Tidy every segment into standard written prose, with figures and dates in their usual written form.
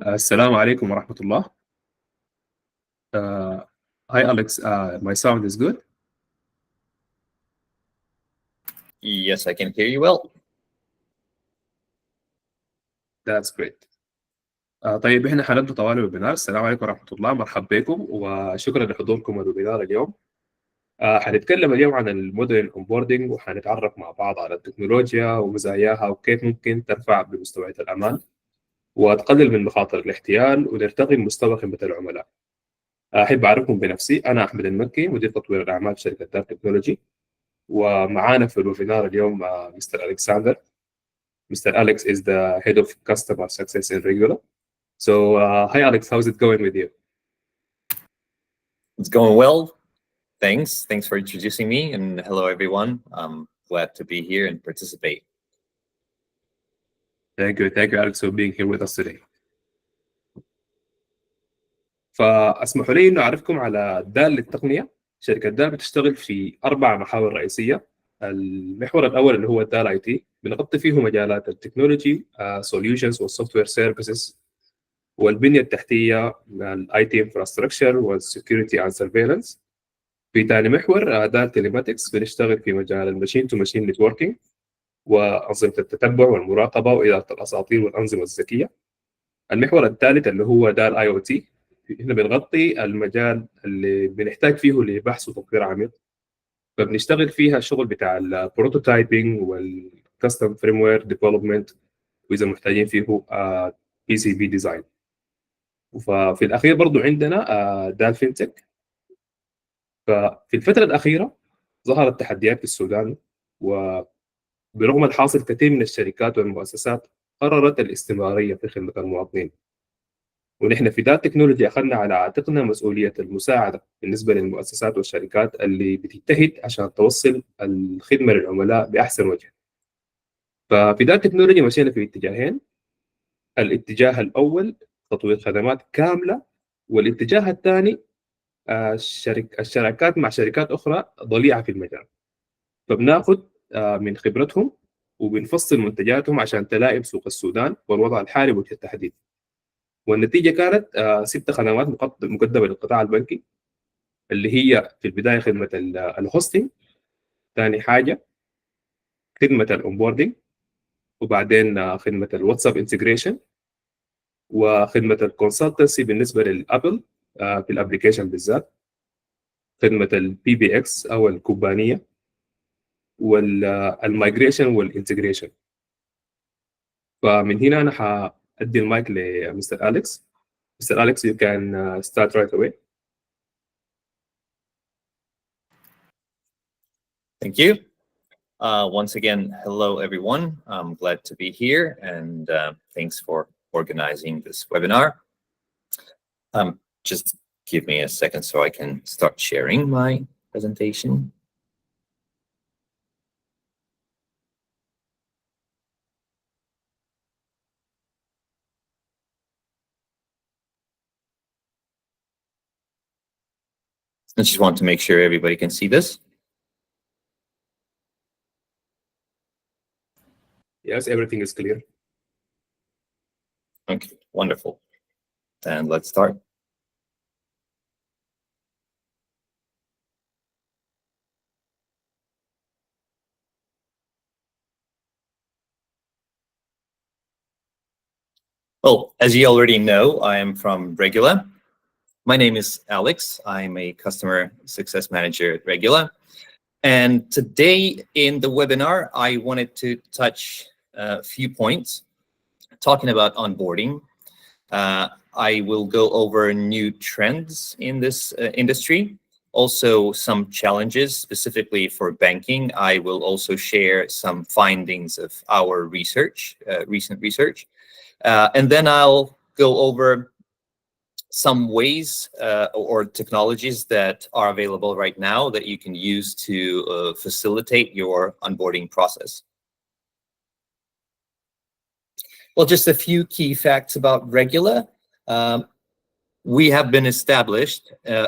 السلام عليكم ورحمة الله. Uh, Hi Alex, my sound is good. Yes, I can hear you well. That's great. طيب احنا حنبدا طوال الويبينار. السلام عليكم ورحمة الله، مرحبا بكم وشكرا لحضوركم الويبينار اليوم. حنتكلم اليوم عن المودرن اونبوردنج، وحنتعرف مع بعض على التكنولوجيا ومزاياها وكيف ممكن ترفع بمستويات الأمان وتقلل من مخاطر الاحتيال ونرتقي بمستوى خدمة العملاء. أحب أعرفكم بنفسي، أنا أحمد المكي، مدير تطوير الأعمال في شركة دار تكنولوجي، ومعانا في الويبينار اليوم مستر ألكسندر. Mr. Alex is the head of customer success in Regular. So, hi Alex, how's it going with you? It's going well. Thanks for introducing me, and hello everyone. I'm glad to be here and participate. Thank you Alex for being here with us today. فاسمحوا لي انه اعرفكم على دال للتقنيه. شركه دال بتشتغل في 4 محاور رئيسيه. المحور الاول اللي هو الدال اي تي، بنغطي فيه مجالات التكنولوجي سوليوشنز والسوفت وير سيرفيسز والبنيه التحتيه، الاي تي انفراستراكشر والسكيورتي اند سيرفيلانس. في ثاني محور دال تيليماتكس، بنشتغل في مجال الماشين تو ماشين نتوركينج وانظمه التتبع والمراقبه واداره الاساطير والانظمه الذكيه. المحور الثالث اللي هو دال اي او تي، احنا بنغطي المجال اللي بنحتاج فيه لبحث وتطوير عميق، فبنشتغل فيها الشغل بتاع البروتوتايبنج والكاستم فريم وير ديفلوبمنت، واذا محتاجين فيه بي سي بي ديزاين. وفي الاخير برضو عندنا دال فينتك. ففي الفتره الاخيره ظهرت تحديات في السودان، وبرغم الحاصل كثير من الشركات والمؤسسات قررت الاستمراريه في خدمه المواطنين. ونحن في دات تكنولوجي اخذنا على عاتقنا مسؤوليه المساعده بالنسبه للمؤسسات والشركات اللي بتجتهد عشان توصل الخدمه للعملاء باحسن وجه. ففي دات تكنولوجي مشينا في اتجاهين. الاتجاه الاول تطوير خدمات كامله، والاتجاه الثاني الشراكات مع شركات اخرى ضليعه في المجال، فبناخذ من خبرتهم وبنفصل منتجاتهم عشان تلائم سوق السودان والوضع الحالي وجه التحديد. والنتيجه كانت 6 خدمات مقدمه للقطاع البنكي، اللي هي في البدايه خدمه الهوستنج، ثاني حاجه خدمه الاونبوردنج، وبعدين خدمه الواتساب انتجريشن، وخدمه الكونسلتنسي بالنسبه للابل في الابلكيشن بالذات، خدمه البي بي اكس او الكوبانيه، والمايجريشن والانتجريشن. فمن هنا انا حادي المايك لمستر اليكس. Mr. Alex, you can start right away. Thank you. Once again, hello everyone. I'm glad to be here, and thanks for organizing this webinar. Just give me a second so I can start sharing my presentation. I just want to make sure everybody can see this. Yes, everything is clear. Okay, wonderful. And let's start. Well, as you already know, I am from Regula. My name is Alex. I'm a customer success manager at Regula. And today in the webinar, I wanted to touch a few points talking about onboarding. I will go over new trends in this industry, also some challenges specifically for banking. I will also share some findings of our research, recent research. And then I'll go over some ways or technologies that are available right now that you can use to facilitate your onboarding process. Well, just a few key facts about Regula. We have been established,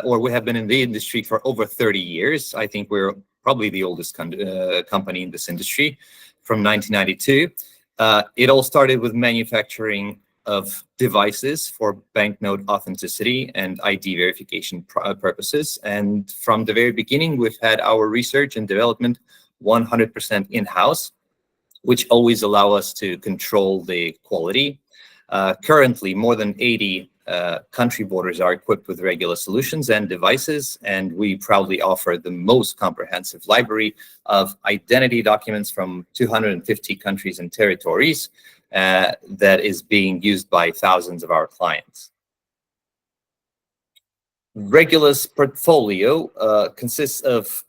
or we have been in the industry for over 30 years. I think we're probably the oldest company in this industry from 1992. It all started with manufacturing of devices for banknote authenticity and ID verification purposes. And from the very beginning, we've had our research and development 100% in-house, which always allow us to control the quality. Currently, more than 80 country borders are equipped with Regula solutions and devices, and we proudly offer the most comprehensive library of identity documents from 250 countries and territories that is being used by thousands of our clients. Regula's portfolio consists of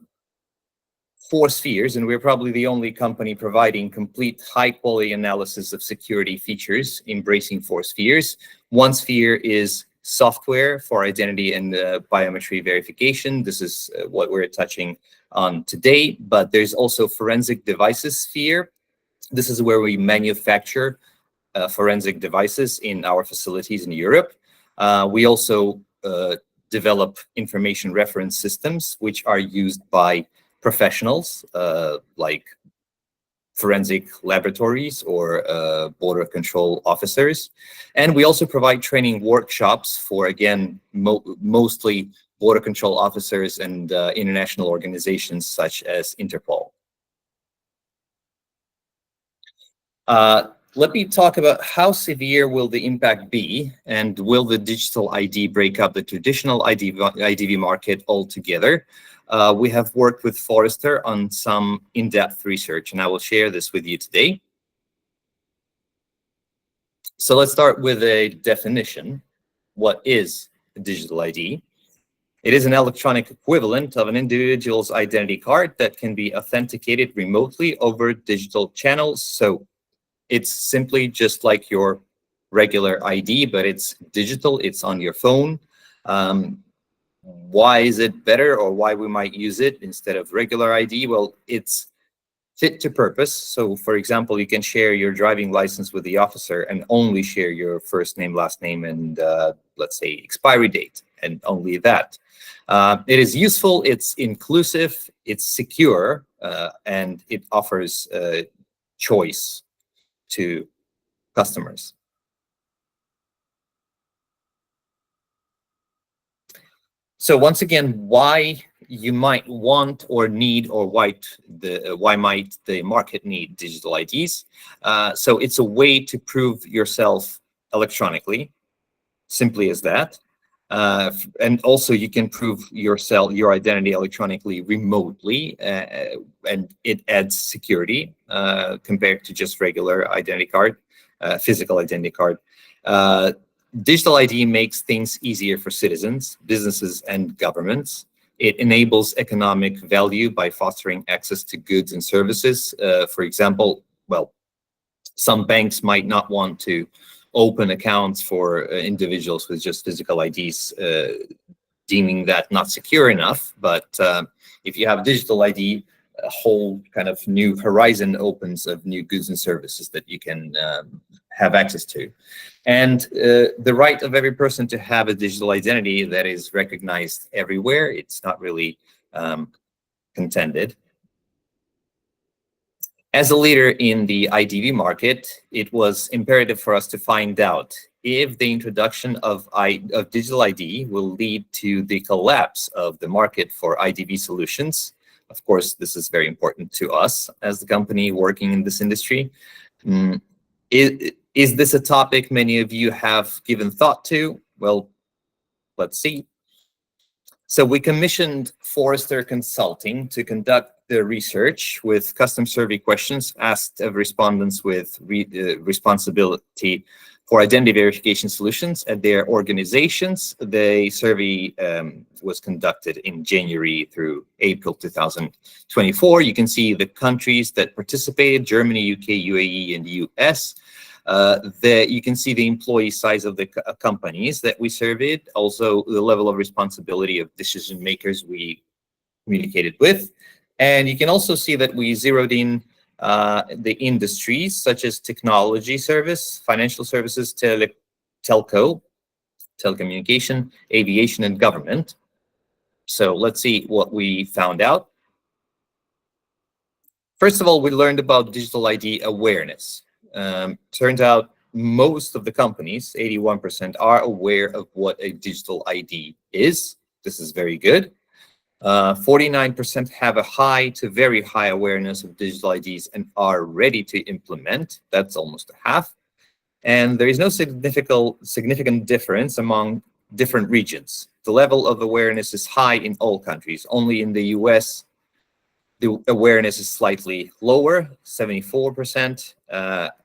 4 spheres, and we're probably the only company providing complete high-quality analysis of security features, embracing 4 spheres. One sphere is software for identity and biometry verification. This is what we're touching on today, but there's also forensic devices sphere. This is where we manufacture forensic devices in our facilities in Europe. We also develop information reference systems, which are used by professionals like forensic laboratories or border control officers. And we also provide training workshops for, again, mostly border control officers and international organizations such as Interpol. Let me talk about how severe will the impact be, and will the digital ID break up the traditional IDV market altogether? We have worked with Forrester on some in-depth research, and I will share this with you today. So let's start with a definition. What is a digital ID? It is an electronic equivalent of an individual's identity card that can be authenticated remotely over digital channels. So it's simply just like your regular ID, but it's digital, it's on your phone. Why is it better, or why we might use it instead of regular ID? Well, it's fit to purpose. So for example, you can share your driving license with the officer and only share your first name, last name, and let's say expiry date, and only that. It is useful, it's inclusive, it's secure, and it offers choice to customers. So once again, why you might want or need, or why might the market need digital IDs? So it's a way to prove yourself electronically, simply as that. And also you can prove your identity electronically remotely, and it adds security compared to just regular identity card, physical identity card. Digital ID makes things easier for citizens, businesses, and governments. It enables economic value by fostering access to goods and services. For example, well, some banks might not want to open accounts for individuals with just physical IDs, deeming that not secure enough. But if you have digital ID, a whole kind of new horizon opens of new goods and services that you can have access to. And the right of every person to have a digital identity that is recognized everywhere, it's not really contended. As a leader in the IDV market, it was imperative for us to find out if the introduction of digital ID will lead to the collapse of the market for IDV solutions. Of course, this is very important to us as the company working in this industry. Is this a topic many of you have given thought to? Well, let's see. So we commissioned Forrester Consulting to conduct the research with custom survey questions asked of respondents with responsibility for identity verification solutions at their organizations. The survey was conducted in January through April 2024. You can see the countries that participated: Germany, UK, UAE, and US. You can see the employee size of the companies that we surveyed, also the level of responsibility of decision makers we communicated with. And you can also see that we zeroed in the industries such as technology service, financial services, telco, telecommunication, aviation, and government. So let's see what we found out. First of all, we learned about digital ID awareness. Turns out most of the companies, 81%, are aware of what a digital ID is. This is very good. 49% have a high to very high awareness of digital IDs and are ready to implement. That's almost a half. And there is no significant difference among different regions. The level of awareness is high in all countries. Only in the US, the awareness is slightly lower. 74%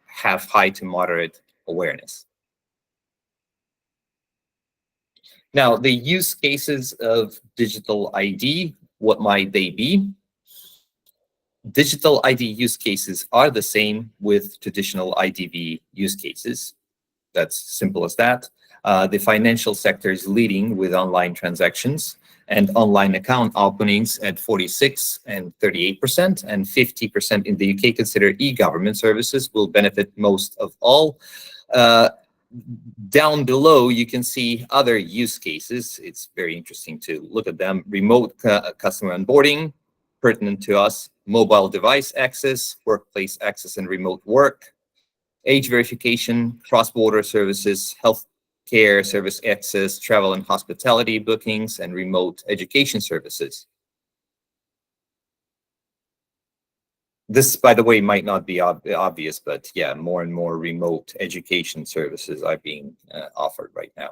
have high to moderate awareness. Now, the use cases of digital ID, what might they be? Digital ID use cases are the same with traditional IDV use cases. That's simple as that. The financial sector is leading with online transactions and online account openings at 46% and 38%, and 50% in the UK consider e-government services will benefit most of all. Down below, you can see other use cases. It's very interesting to look at them. Remote customer onboarding, pertinent to us. Mobile device access, workplace access and remote work. Age verification, cross-border services, healthcare service access, travel and hospitality bookings, and remote education services. This, by the way, might not be obvious, but yeah, more and more remote education services are being offered right now.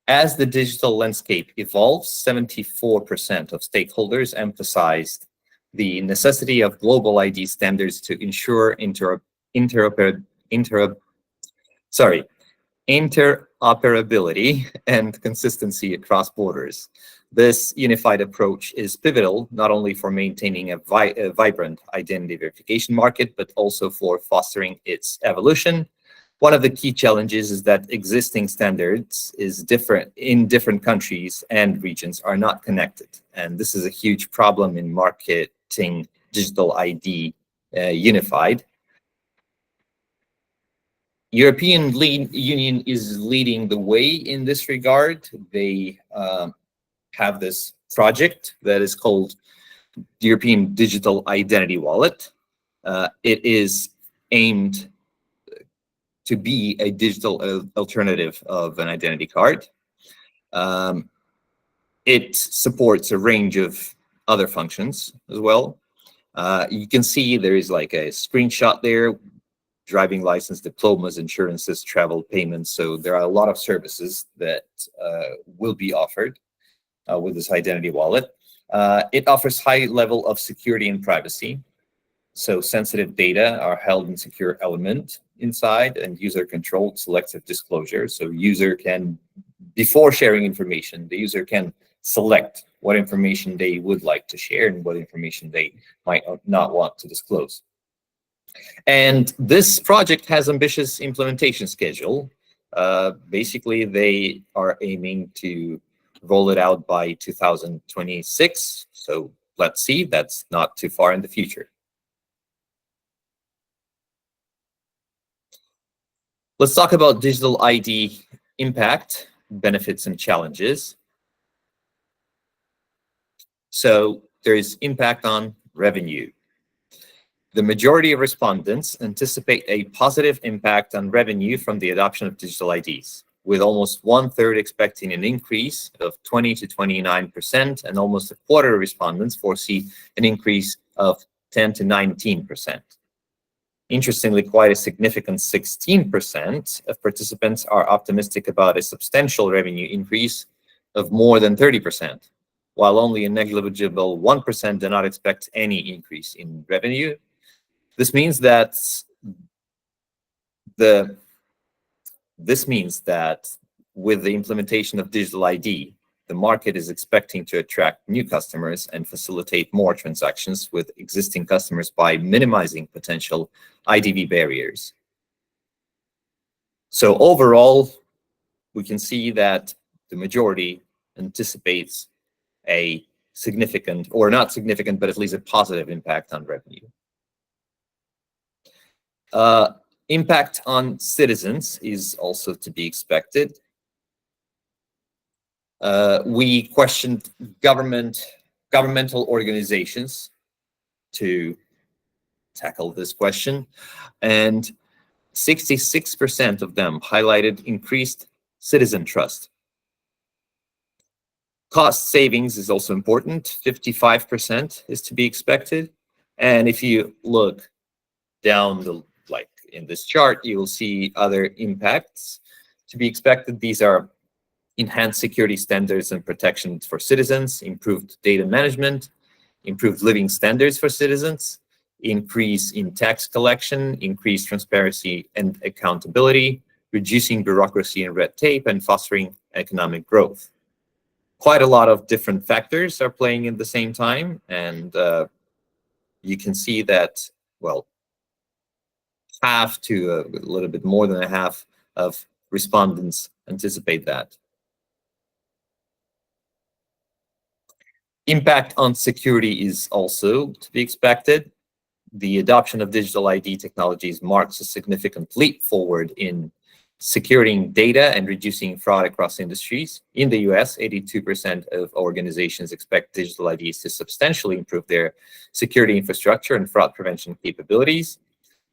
As the digital landscape evolves, 74% of stakeholders emphasized the necessity of global ID standards to ensure interoperability and consistency across borders. This unified approach is pivotal not only for maintaining a vibrant identity verification market, but also for fostering its evolution. One of the key challenges is that existing standards is different in different countries and regions are not connected. And this is a huge problem in marketing digital ID unified. European Union is leading the way in this regard. They have this project that is called the European Digital Identity Wallet. It is aimed to be a digital alternative of an identity card. It supports a range of other functions as well. You can see there is like a screenshot there, driving license, diplomas, insurances, travel payments. So there are a lot of services that will be offered with this identity wallet. It offers high level of security and privacy. So sensitive data are held in secure element inside and user-controlled selective disclosure. So user can, before sharing information, the user can select what information they would like to share and what information they might not want to disclose. And this project has ambitious implementation schedule. Basically, they are aiming to roll it out by 2026. So let's see, that's not too far in the future. Let's talk about digital ID impact, benefits, and challenges. So there is impact on revenue. The majority of respondents anticipate a positive impact on revenue from the adoption of digital IDs, with almost 1/3 expecting an increase of 20 to 29%, and almost a quarter of respondents foresee an increase of 10 to 19%. Interestingly, quite a significant 16% of participants are optimistic about a substantial revenue increase of more than 30%, while only a negligible 1% do not expect any increase in revenue. This means that with the implementation of digital ID, the market is expecting to attract new customers and facilitate more transactions with existing customers by minimizing potential IDV barriers. So overall, we can see that the majority anticipates a significant, or not significant, but at least a positive impact on revenue. Impact on citizens is also to be expected. We questioned governmental organizations to tackle this question. And 66% of them highlighted increased citizen trust. Cost savings is also important. 55% is to be expected. And if you look down like in this chart, you will see other impacts to be expected. These are enhanced security standards and protections for citizens, improved data management, improved living standards for citizens, increase in tax collection, increased transparency and accountability, reducing bureaucracy and red tape, and fostering economic growth. Quite a lot of different factors are playing at the same time, and you can see that, well, half to a little bit more than a half of respondents anticipate that. Impact on security is also to be expected. The adoption of digital ID technologies marks a significant leap forward in securing data and reducing fraud across industries. In the US, 82% of organizations expect digital IDs to substantially improve their security infrastructure and fraud prevention capabilities.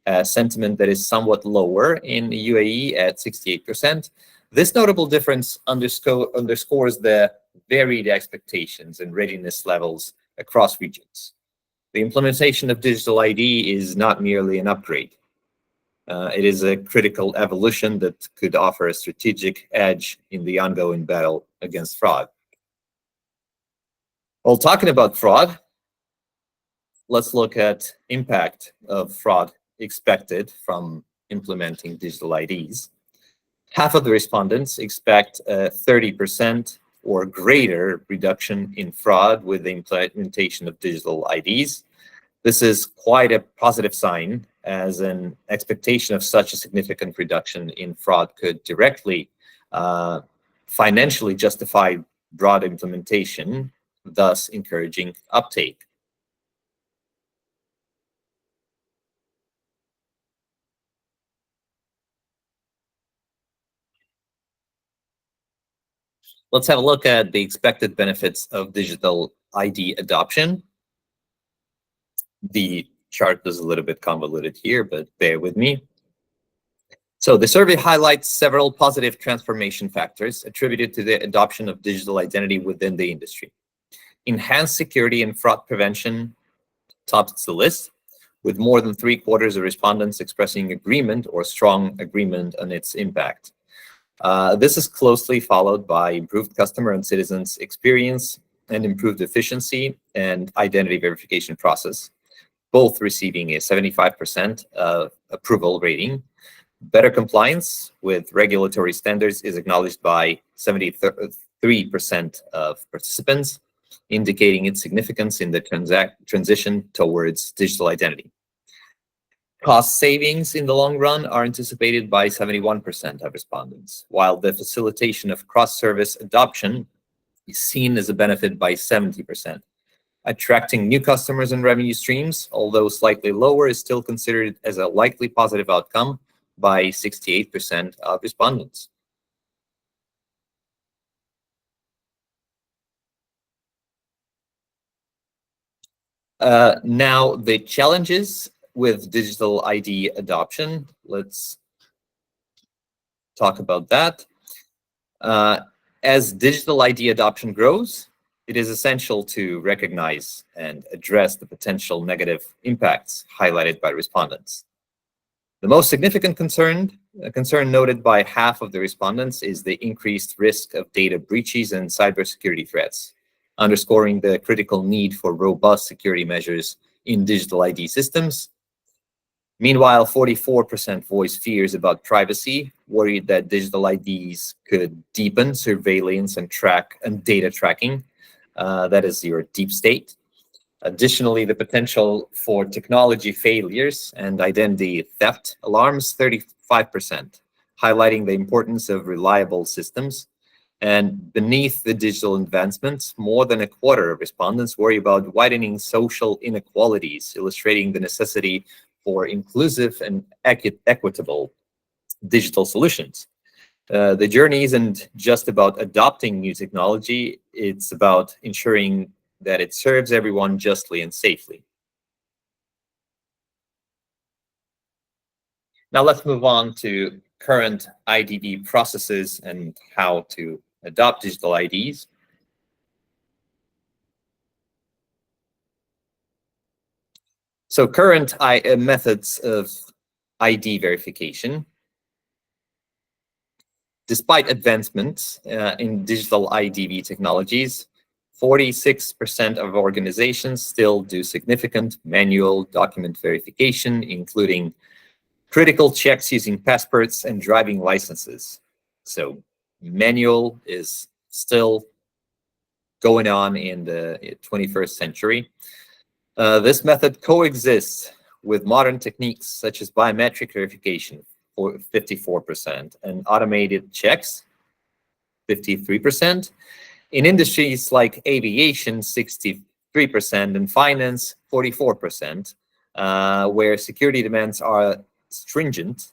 A sentiment that is somewhat lower in the UAE at 68%. This notable difference underscores the varied expectations and readiness levels across regions. The implementation of digital ID is not merely an upgrade. It is a critical evolution that could offer a strategic edge in the ongoing battle against fraud. Well, talking about fraud, let's look at impact of fraud expected from implementing digital IDs. Half of the respondents expect a 30% or greater reduction in fraud with the implementation of digital IDs. This is quite a positive sign, as an expectation of such a significant reduction in fraud could directly financially justify broad implementation, thus encouraging uptake. Let's have a look at the expected benefits of digital ID adoption. The chart is a little bit convoluted here, but bear with me. So the survey highlights several positive transformation factors attributed to the adoption of digital identity within the industry. Enhanced security and fraud prevention tops the list, with more than 3/4 of respondents expressing agreement or strong agreement on its impact. This is closely followed by improved customer and citizens experience and improved efficiency and identity verification process, both receiving a 75% approval rating. Better compliance with regulatory standards is acknowledged by 73% of participants, indicating its significance in the transition towards digital identity. Cost savings in the long run are anticipated by 71% of respondents, while the facilitation of cross-service adoption is seen as a benefit by 70%. Attracting new customers and revenue streams, although slightly lower, is still considered as a likely positive outcome by 68% of respondents. Now, the challenges with digital ID adoption. Let's talk about that. As digital ID adoption grows, it is essential to recognize and address the potential negative impacts highlighted by respondents. The most significant concern noted by half of the respondents is the increased risk of data breaches and cybersecurity threats, underscoring the critical need for robust security measures in digital ID systems. Meanwhile, 44% voiced fears about privacy, worried that digital IDs could deepen surveillance and data tracking. That is your deep state. Additionally, the potential for technology failures and identity theft alarms 35%, highlighting the importance of reliable systems. And beneath the digital advancements, more than 1/4 of respondents worry about widening social inequalities, illustrating the necessity for inclusive and equitable digital solutions. The journey isn't just about adopting new technology, it's about ensuring that it serves everyone justly and safely. Now let's move on to current IDV processes and how to adopt digital IDs. So current methods of ID verification. Despite advancements in digital IDV technologies, 46% of organizations still do significant manual document verification, including critical checks using passports and driving licenses. So manual is still going on in the 21st century. This method coexists with modern techniques such as biometric verification, for 54%, and automated checks, 53%. In industries like aviation, 63%, and finance, 44%, where security demands are stringent,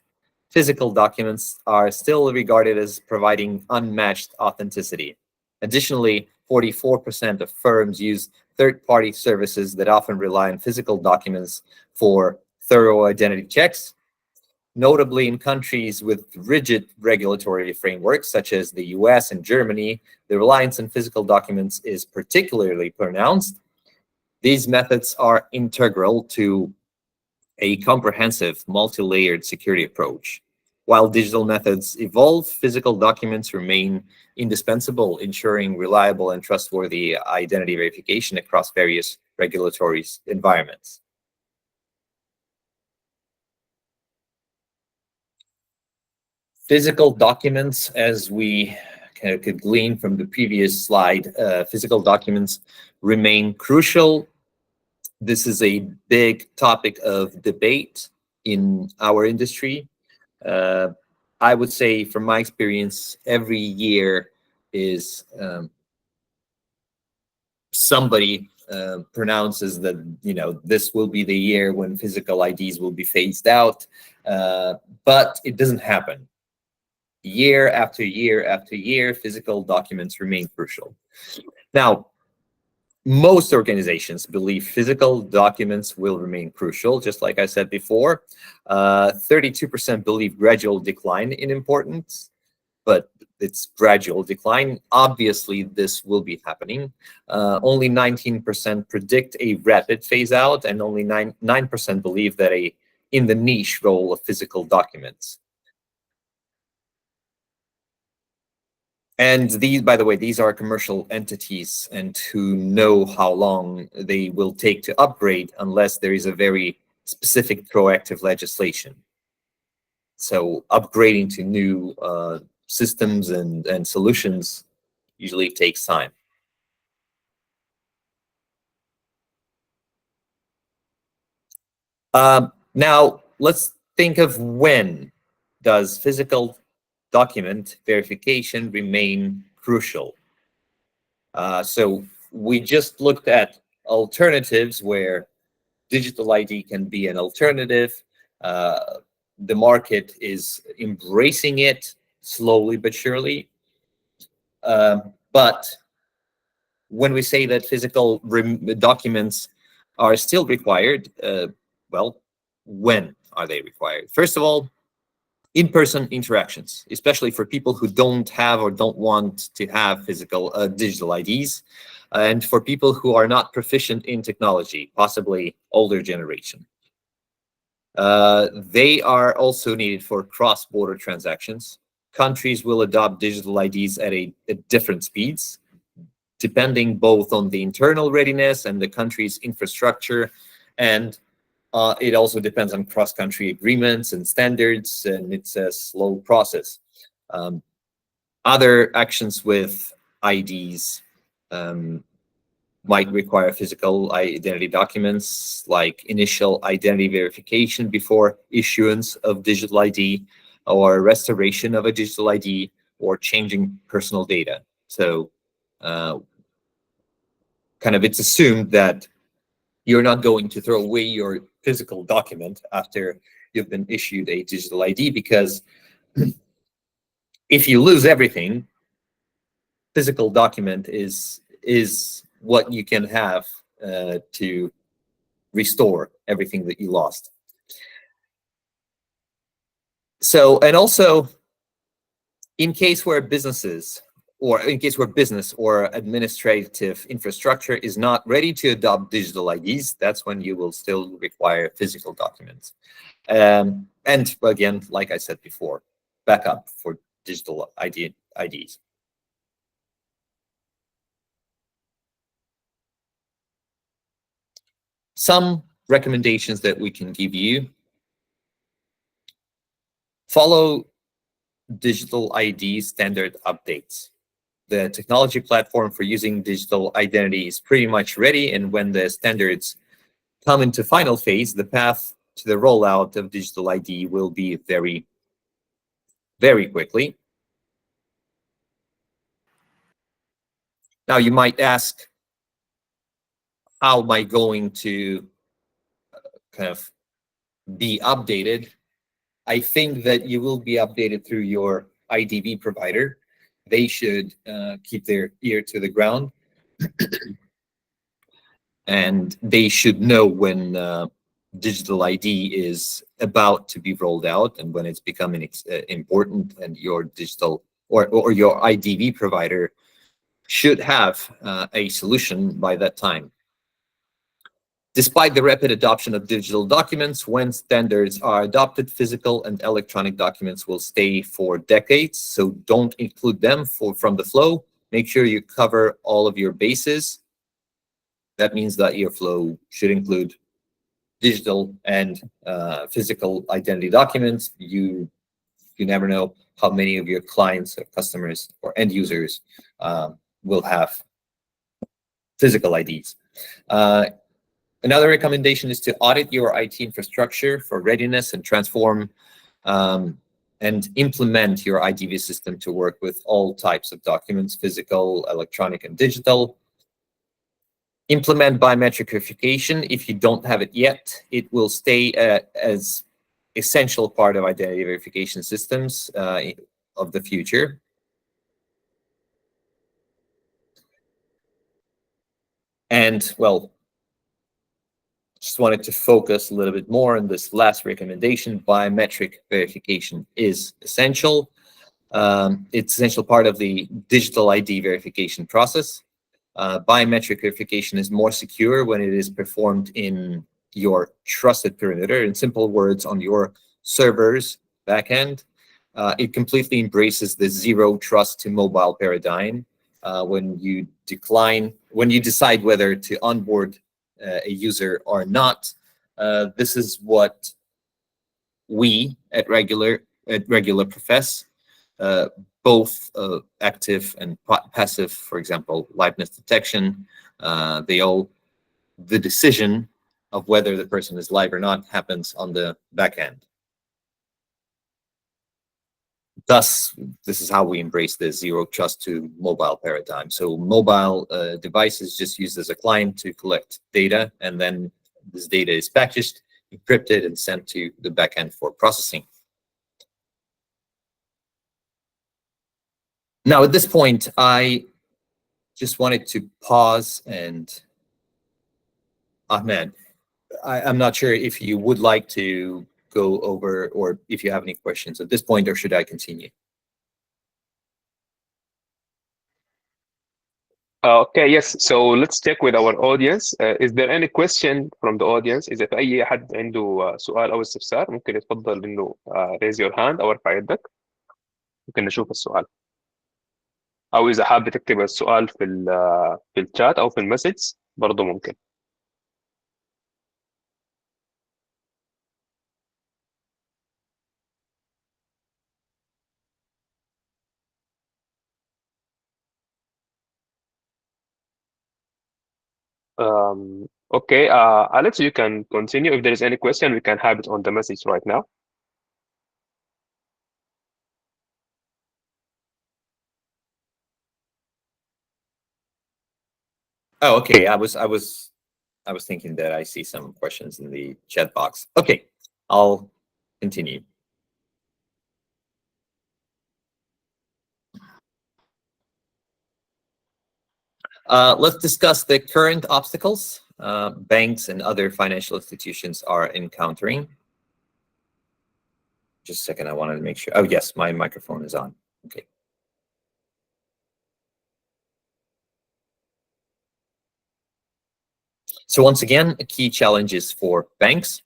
physical documents are still regarded as providing unmatched authenticity. Additionally, 44% of firms use third-party services that often rely on physical documents for thorough identity checks. Notably, in countries with rigid regulatory frameworks, such as the US and Germany, the reliance on physical documents is particularly pronounced. These methods are integral to a comprehensive, multi-layered security approach. While digital methods evolve, physical documents remain indispensable, ensuring reliable and trustworthy identity verification across various regulatory environments. Physical documents, as we could glean from the previous slide, physical documents remain crucial. This is a big topic of debate in our industry. I would say, from my experience, every year is somebody pronounces that, this will be the year when physical IDs will be phased out, but it doesn't happen. Year after year after year, physical documents remain crucial. Now, most organizations believe physical documents will remain crucial, just like I said before. 32% believe gradual decline in importance, but it's gradual decline. Obviously, this will be happening. Only 19% predict a rapid phase out, and only 9% believe that in the niche role of physical documents. And these, by the way, these are commercial entities, and who know how long they will take to upgrade unless there is a very specific proactive legislation. So upgrading to new systems and solutions usually takes time. Now, let's think of when does physical document verification remain crucial. So we just looked at alternatives where digital ID can be an alternative. The market is embracing it slowly but surely. But when we say that physical documents are still required, well, when are they required? First of all, in-person interactions, especially for people who don't have or don't want to have physical digital IDs, and for people who are not proficient in technology, possibly older generation. They are also needed for cross-border transactions. Countries will adopt digital IDs at different speeds, depending both on the internal readiness and the country's infrastructure, and it also depends on cross-country agreements and standards, and it's a slow process. Other actions with IDs might require physical identity documents, like initial identity verification before issuance of digital ID, or restoration of a digital ID, or changing personal data. So it's assumed that you're not going to throw away your physical document after you've been issued a digital ID, because if you lose everything, physical document is what you can have to restore everything that you lost. So, and also, in case where business or administrative infrastructure is not ready to adopt digital IDs, that's when you will still require physical documents. And again, like I said before, backup for digital IDs. Some recommendations that we can give you: follow digital ID standard updates. The technology platform for using digital identity is pretty much ready, and when the standards come into final phase, the path to the rollout of digital ID will be very, very quickly. Now, you might ask, how am I going to kind of be updated? I think that you will be updated through your IDV provider. They should keep their ear to the ground, and they should know when digital ID is about to be rolled out and when it's becoming important, and your digital or your IDV provider should have a solution by that time. Despite the rapid adoption of digital documents, when standards are adopted, physical and electronic documents will stay for decades. So don't include them from the flow. Make sure you cover all of your bases. That means that your flow should include digital and physical identity documents. You never know how many of your clients or customers or end users will have physical IDs. Another recommendation is to audit your IT infrastructure for readiness and transform and implement your IDV system to work with all types of documents, physical, electronic, and digital. Implement biometric verification. If you don't have it yet, it will stay as essential part of identity verification systems of the future. And well, just wanted to focus a little bit more on this last recommendation. Biometric verification is essential. It's essential part of the digital ID verification process. Biometric verification is more secure when it is performed in your trusted perimeter. In simple words, on your server's backend. It completely embraces the zero trust to mobile paradigm. When you decide whether to onboard a user or not, this is what we at Regular profess. Both active and passive, for example, liveness detection, the decision of whether the person is live or not happens on the back end. Thus, this is how we embrace the zero trust to mobile paradigm. So mobile device is just used as a client to collect data, and then this data is packaged, encrypted, and sent to the backend for processing. Now, at this point, I just wanted to pause, and Ahmed, I'm not sure if you would like to go over, or if you have any questions at this point, or should I continue? Okay, yes. So let's check with our audience. Is there any question from the audience? إذا في أي حد عنده سؤال أو استفسار ممكن يتفضل إنه raise your hand أو ارفع يدك. ممكن نشوف السؤال. أو إذا حابب تكتب السؤال في الشات أو في المسج برضه ممكن. Okay, Alex, you can continue. If there is any question, we can have it on the message right now. Oh, okay. I was thinking that I see some questions in the chat box. Okay, I'll continue. Let's discuss the current obstacles banks and other financial institutions are encountering. Just a second, I wanted to make sure. Oh, yes, my microphone is on. Okay. So once again, key challenges for banks.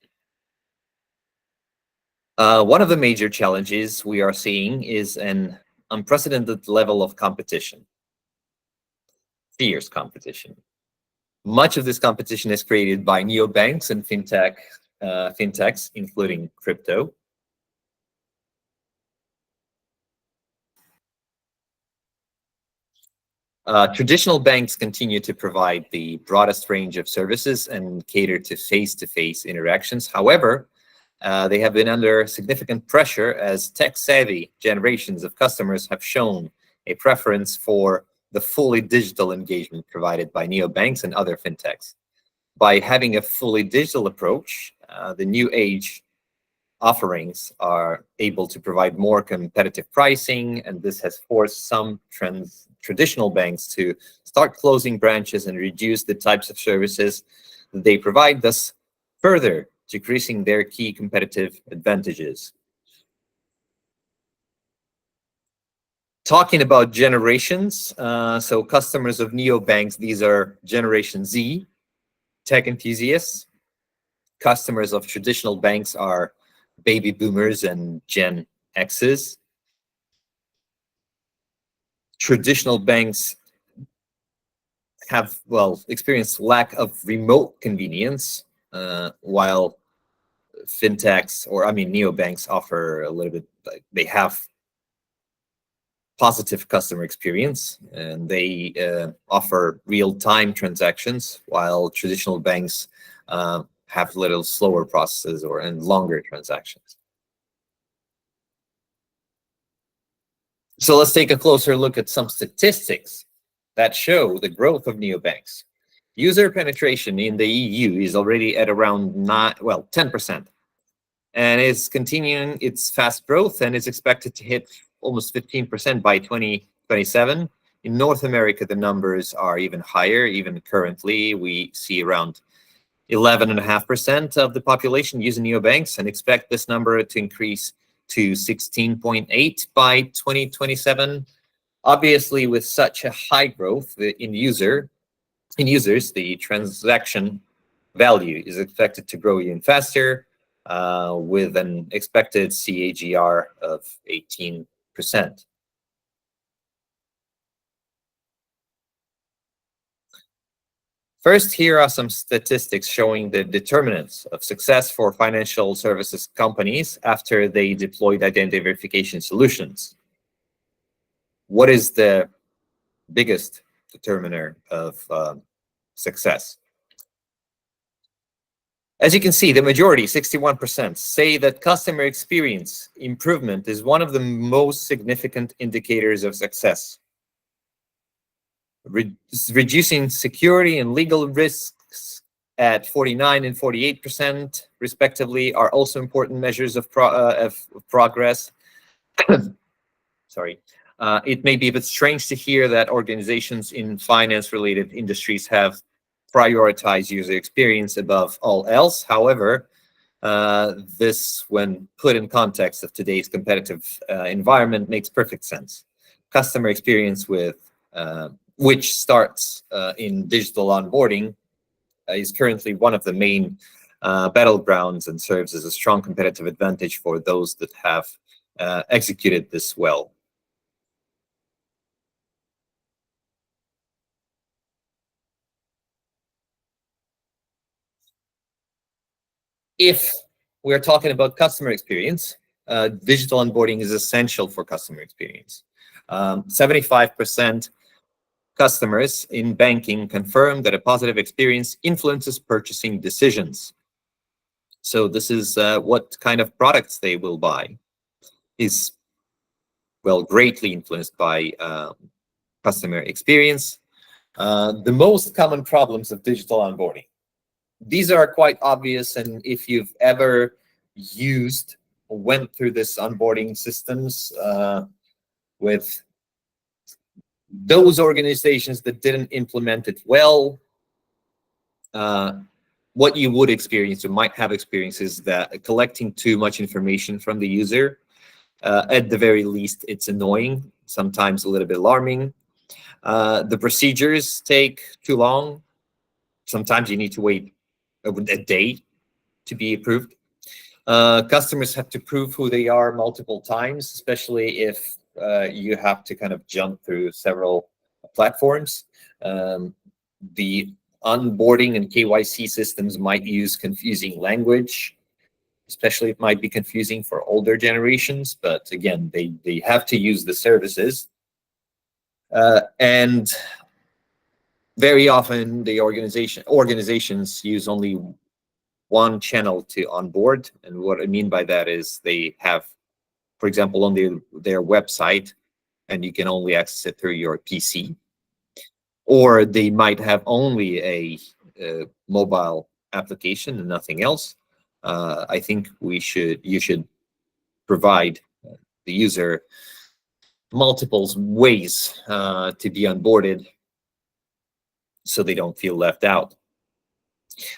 One of the major challenges we are seeing is an unprecedented level of competition, fierce competition. Much of this competition is created by neobanks and fintechs, including crypto. Traditional banks continue to provide the broadest range of services and cater to face-to-face interactions. However, they have been under significant pressure as tech-savvy generations of customers have shown a preference for the fully digital engagement provided by neobanks and other fintechs. By having a fully digital approach, the new age offerings are able to provide more competitive pricing, and this has forced some traditional banks to start closing branches and reduce the types of services that they provide, thus further decreasing their key competitive advantages. Talking about generations, so customers of neobanks, these are Generation Z, tech enthusiasts. Customers of traditional banks are baby boomers and Gen X's. Traditional banks have, experienced lack of remote convenience, while fintechs, neobanks offer a little bit, they have positive customer experience, and they offer real-time transactions, while traditional banks have little slower processes and longer transactions. So let's take a closer look at some statistics that show the growth of neobanks. User penetration in the EU is already at around 10%, and is continuing its fast growth and is expected to hit almost 15% by 2027. In North America, the numbers are even higher. Even currently, we see around 11.5% of the population using neobanks, and expect this number to increase to 16.8 by 2027. Obviously, with such a high growth in users, the transaction value is expected to grow even faster, with an expected CAGR of 18%. First, here are some statistics showing the determinants of success for financial services companies after they deployed identity verification solutions. What is the biggest determiner of success? As you can see, the majority, 61%, say that customer experience improvement is one of the most significant indicators of success. Reducing security and legal risks at 49% and 48%, respectively, are also important measures of progress. Sorry. It may be a bit strange to hear that organizations in finance-related industries have prioritized user experience above all else. However, this, when put in context of today's competitive environment, makes perfect sense. Customer experience which starts in digital onboarding, is currently one of the main battlegrounds and serves as a strong competitive advantage for those that have executed this well. If we're talking about customer experience, digital onboarding is essential for customer experience. 75% customers in banking confirm that a positive experience influences purchasing decisions. So this is what kind of products they will buy is, greatly influenced by customer experience. The most common problems of digital onboarding. These are quite obvious, and if you've ever went through this onboarding systems with those organizations that didn't implement it well, what you would experience or might have experienced is that collecting too much information from the user, at the very least, it's annoying, sometimes a little bit alarming. The procedures take too long. Sometimes you need to wait a day to be approved. Customers have to prove who they are multiple times, especially if you have to kind of jump through several platforms. The onboarding and KYC systems might use confusing language, especially it might be confusing for older generations, but again, they have to use the services. And very often the organizations use only one channel to onboard. And what I mean by that is they have, for example, on their website, and you can only access it through your PC. Or they might have only a mobile application and nothing else. I think you should provide the user multiple ways to be onboarded so they don't feel left out.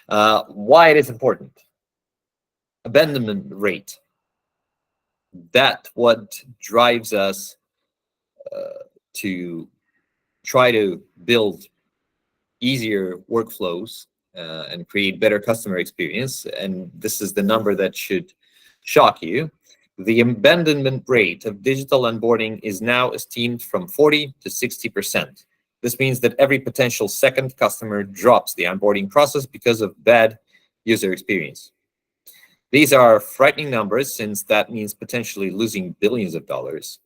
Why it is important? Abandonment rate. That's what drives us to try to build easier workflows and create better customer experience. And this is the number that should shock you. The abandonment rate of digital onboarding is now esteemed from 40 to 60%. This means that every potential second customer drops the onboarding process because of bad user experience. These are frightening numbers, since that means potentially losing billions of dollars.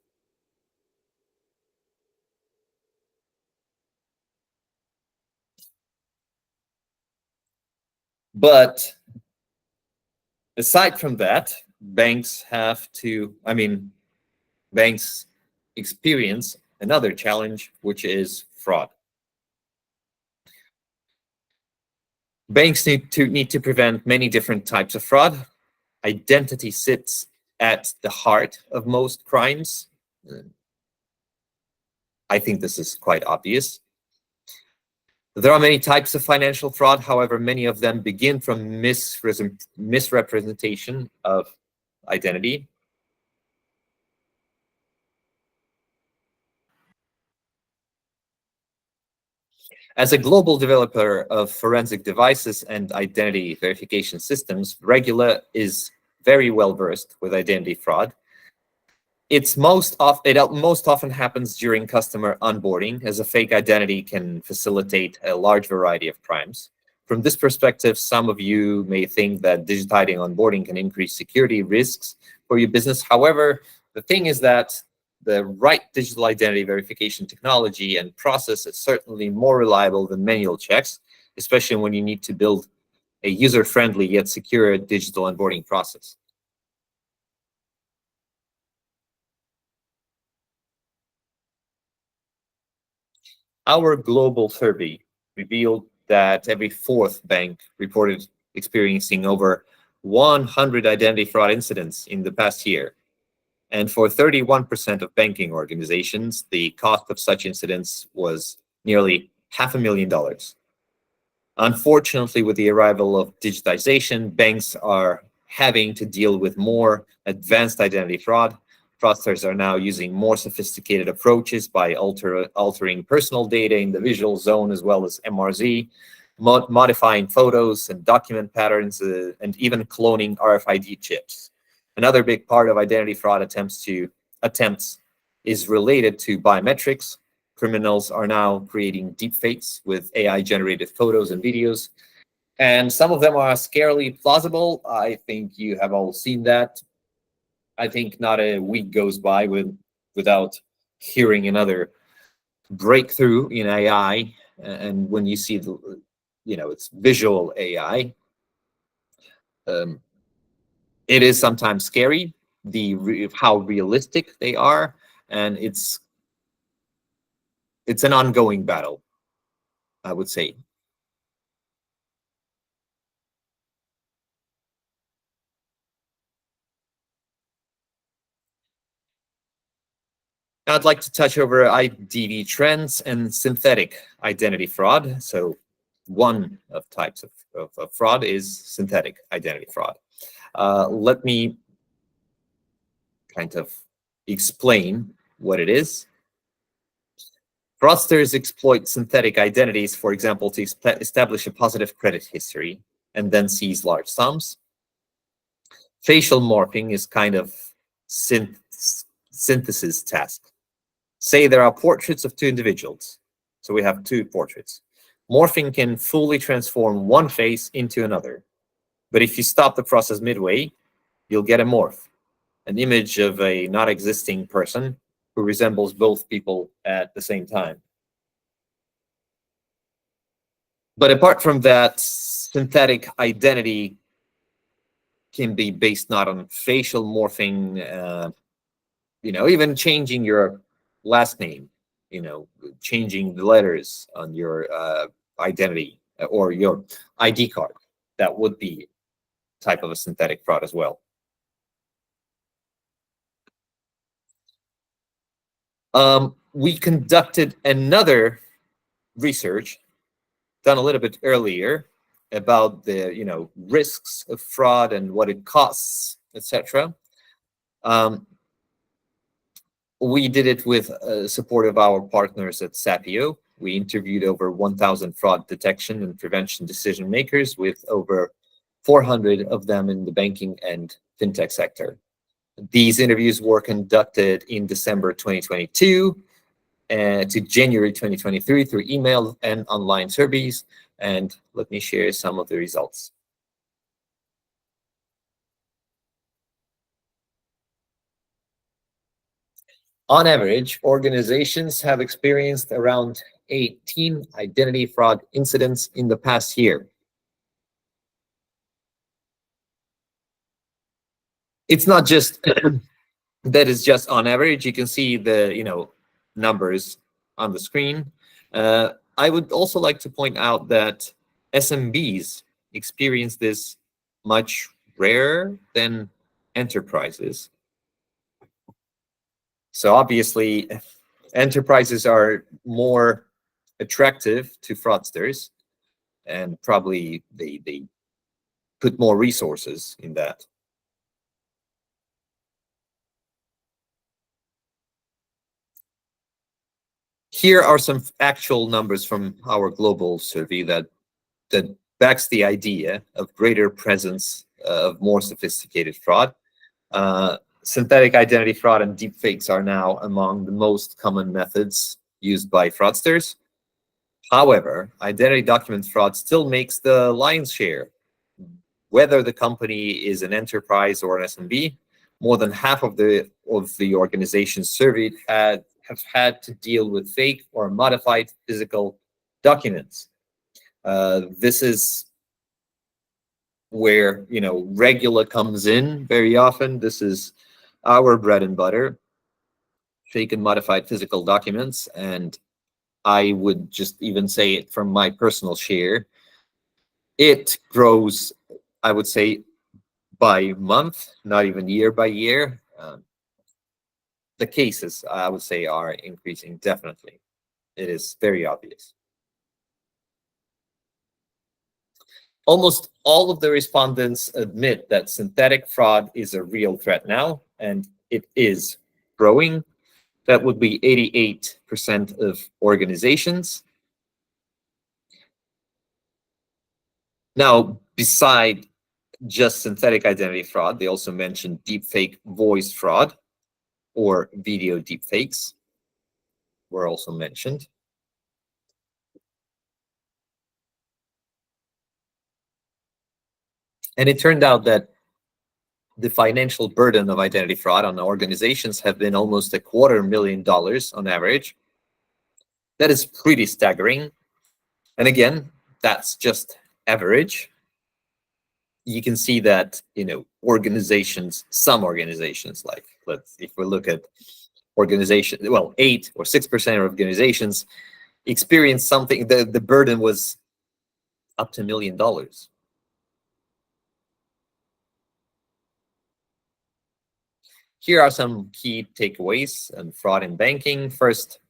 But aside from that, banks experience another challenge, which is fraud. Banks need to prevent many different types of fraud. Identity sits at the heart of most crimes. I think this is quite obvious. There are many types of financial fraud. However, many of them begin from misrepresentation of identity. As a global developer of forensic devices and identity verification systems, Regula is very well versed with identity fraud. It most often happens during customer onboarding, as a fake identity can facilitate a large variety of crimes. From this perspective, some of you may think that digitizing onboarding can increase security risks for your business. However, the thing is that the right digital identity verification technology and process is certainly more reliable than manual checks, especially when you need to build a user-friendly yet secure digital onboarding process. Our global survey revealed that every fourth bank reported experiencing over 100 identity fraud incidents in the past year. And for 31% of banking organizations, the cost of such incidents was nearly $500,000. Unfortunately, with the arrival of digitization, banks are having to deal with more advanced identity fraud. Fraudsters are now using more sophisticated approaches by altering personal data in the visual zone as well as MRZ, modifying photos and document patterns, and even cloning RFID chips. Another big part of identity fraud attempts is related to biometrics. Criminals are now creating deepfakes with AI-generated photos and videos, and some of them are scarily plausible. I think you have all seen that. I think not a week goes by without hearing another breakthrough in AI. And when you see it's visual AI, it is sometimes scary, how realistic they are, and it's an ongoing battle, I would say. Now I'd like to touch over IDV trends and synthetic identity fraud. So one of types of fraud is synthetic identity fraud. Let me kind of explain what it is. Fraudsters exploit synthetic identities, for example, to establish a positive credit history and then seize large sums. Facial morphing is kind of synthesis task. Say there are portraits of two individuals. So we have two portraits. Morphing can fully transform one face into another. But if you stop the process midway, you'll get a morph, an image of a not existing person who resembles both people at the same time. But apart from that, synthetic identity can be based not on facial morphing, even changing your last name, changing the letters on your identity or your ID card. That would be type of a synthetic fraud as well. We conducted another research done a little bit earlier about the risks of fraud and what it costs, etc. We did it with support of our partners at Sapio. We interviewed over 1,000 fraud detection and prevention decision makers, with over 400 of them in the banking and fintech sector. These interviews were conducted in December 2022 to January 2023 through email and online surveys. And let me share some of the results. On average, organizations have experienced around 18 identity fraud incidents in the past year. It's not just that is just on average. You can see the numbers on the screen. I would also like to point out that SMBs experience this much rarer than enterprises. So obviously, enterprises are more attractive to fraudsters, and probably they put more resources in that. Here are some actual numbers from our global survey that backs the idea of greater presence of more sophisticated fraud. Synthetic identity fraud and deepfakes are now among the most common methods used by fraudsters. However, identity document fraud still makes the lion's share. Whether the company is an enterprise or an SMB, more than half of the organizations surveyed have had to deal with fake or modified physical documents. This is where Regula comes in very often. This is our bread and butter, fake and modified physical documents. And I would just even say it from my personal share, it grows, I would say, by month, not even year by year. The cases, I would say, are increasing, definitely. It is very obvious. Almost all of the respondents admit that synthetic fraud is a real threat now, and it is growing. That would be 88% of organizations. Now, beside just synthetic identity fraud, they also mentioned deepfake voice fraud, or video deepfakes were also mentioned. And it turned out that the financial burden of identity fraud on organizations have been almost $250,000 on average. That is pretty staggering. And again, that's just average. You can see that, organizations, some organizations, like if we look at organizations, well, 8 or 6% of organizations experience something, the burden was up to $1 million. Here are some key takeaways on fraud in banking. First,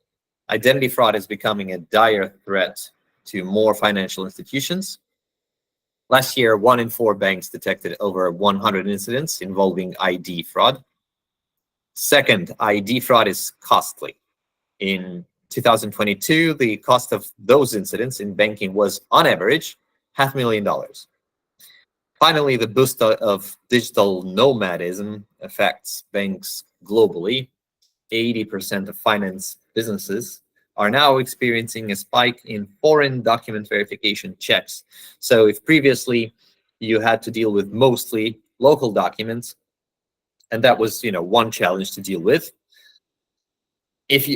identity fraud is becoming a dire threat to more financial institutions. Last year, 1 in 4 banks detected over 100 incidents involving ID fraud. Second, ID fraud is costly. In 2022, the cost of those incidents in banking was, on average, $500,000. Finally, the boost of digital nomadism affects banks globally. 80% of finance businesses are now experiencing a spike in foreign document verification checks. So if previously you had to deal with mostly local documents, and that was, one challenge to deal with,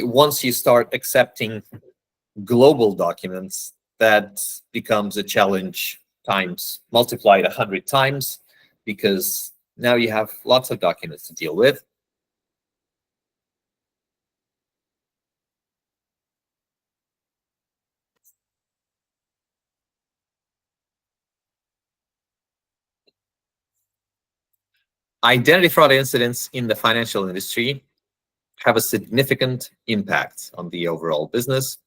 once you start accepting global documents, that becomes a challenge multiplied 100 times, because now you have lots of documents to deal with. Identity fraud incidents in the financial industry have a significant impact on the overall business.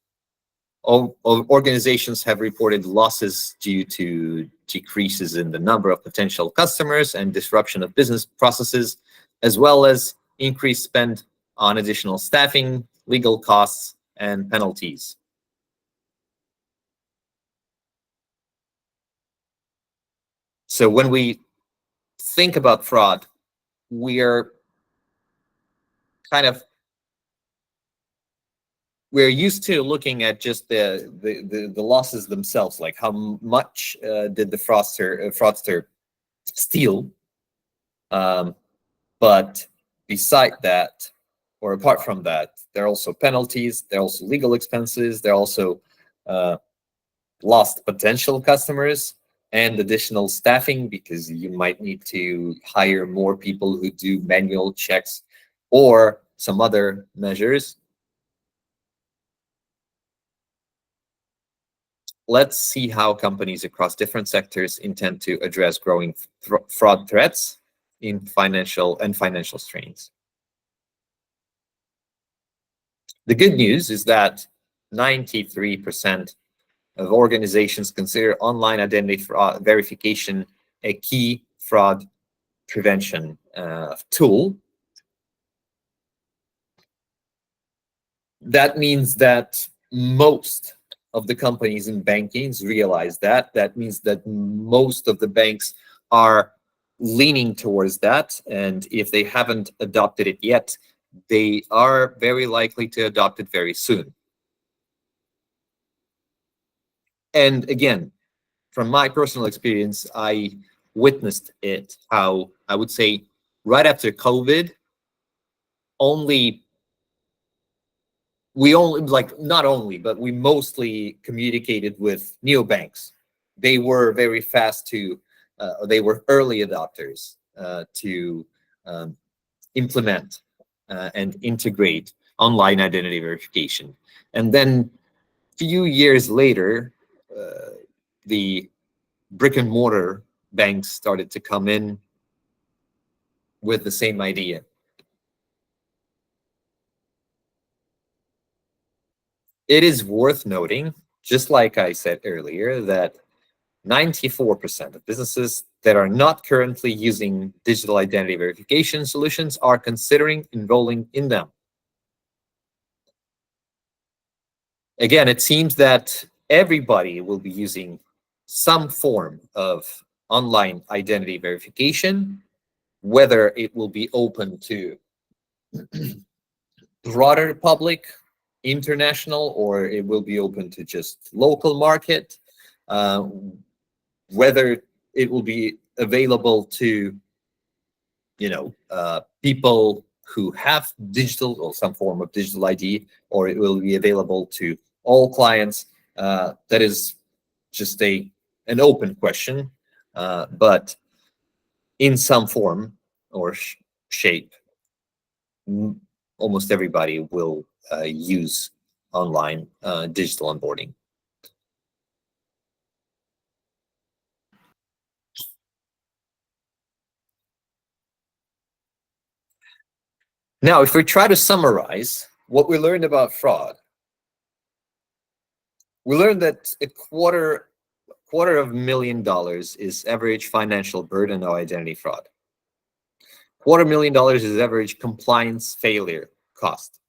Organizations have reported losses due to decreases in the number of potential customers and disruption of business processes, as well as increased spend on additional staffing, legal costs, and penalties. So when we think about fraud, we're used to looking at just the losses themselves, like how much did the fraudster steal. But beside that, or apart from that, there are also penalties, there are also legal expenses, there are also lost potential customers and additional staffing, because you might need to hire more people who do manual checks or some other measures. Let's see how companies across different sectors intend to address growing fraud threats in financial strains. The good news is that 93% of organizations consider online identity fraud verification a key fraud prevention tool. That means that most of the companies in banking realize that. That means that most of the banks are leaning towards that. And if they haven't adopted it yet, they are very likely to adopt it very soon. And again, from my personal experience, I witnessed it, how I would say right after COVID, we mostly communicated with neobanks. They were very fast they were early adopters to implement and integrate online identity verification. And then a few years later, the brick and mortar banks started to come in with the same idea. It is worth noting, just like I said earlier, that 94% of businesses that are not currently using digital identity verification solutions are considering enrolling in them. Again, it seems that everybody will be using some form of online identity verification, whether it will be open to broader public, international, or it will be open to just local market, whether it will be available to people who have digital or some form of digital ID, or it will be available to all clients. That is just an open question, but in some form or shape, almost everybody will use online digital onboarding. Now, if we try to summarize what we learned about fraud, we learned that a quarter of $1,000,000 is average financial burden of identity fraud. $250,000 is average compliance failure cost.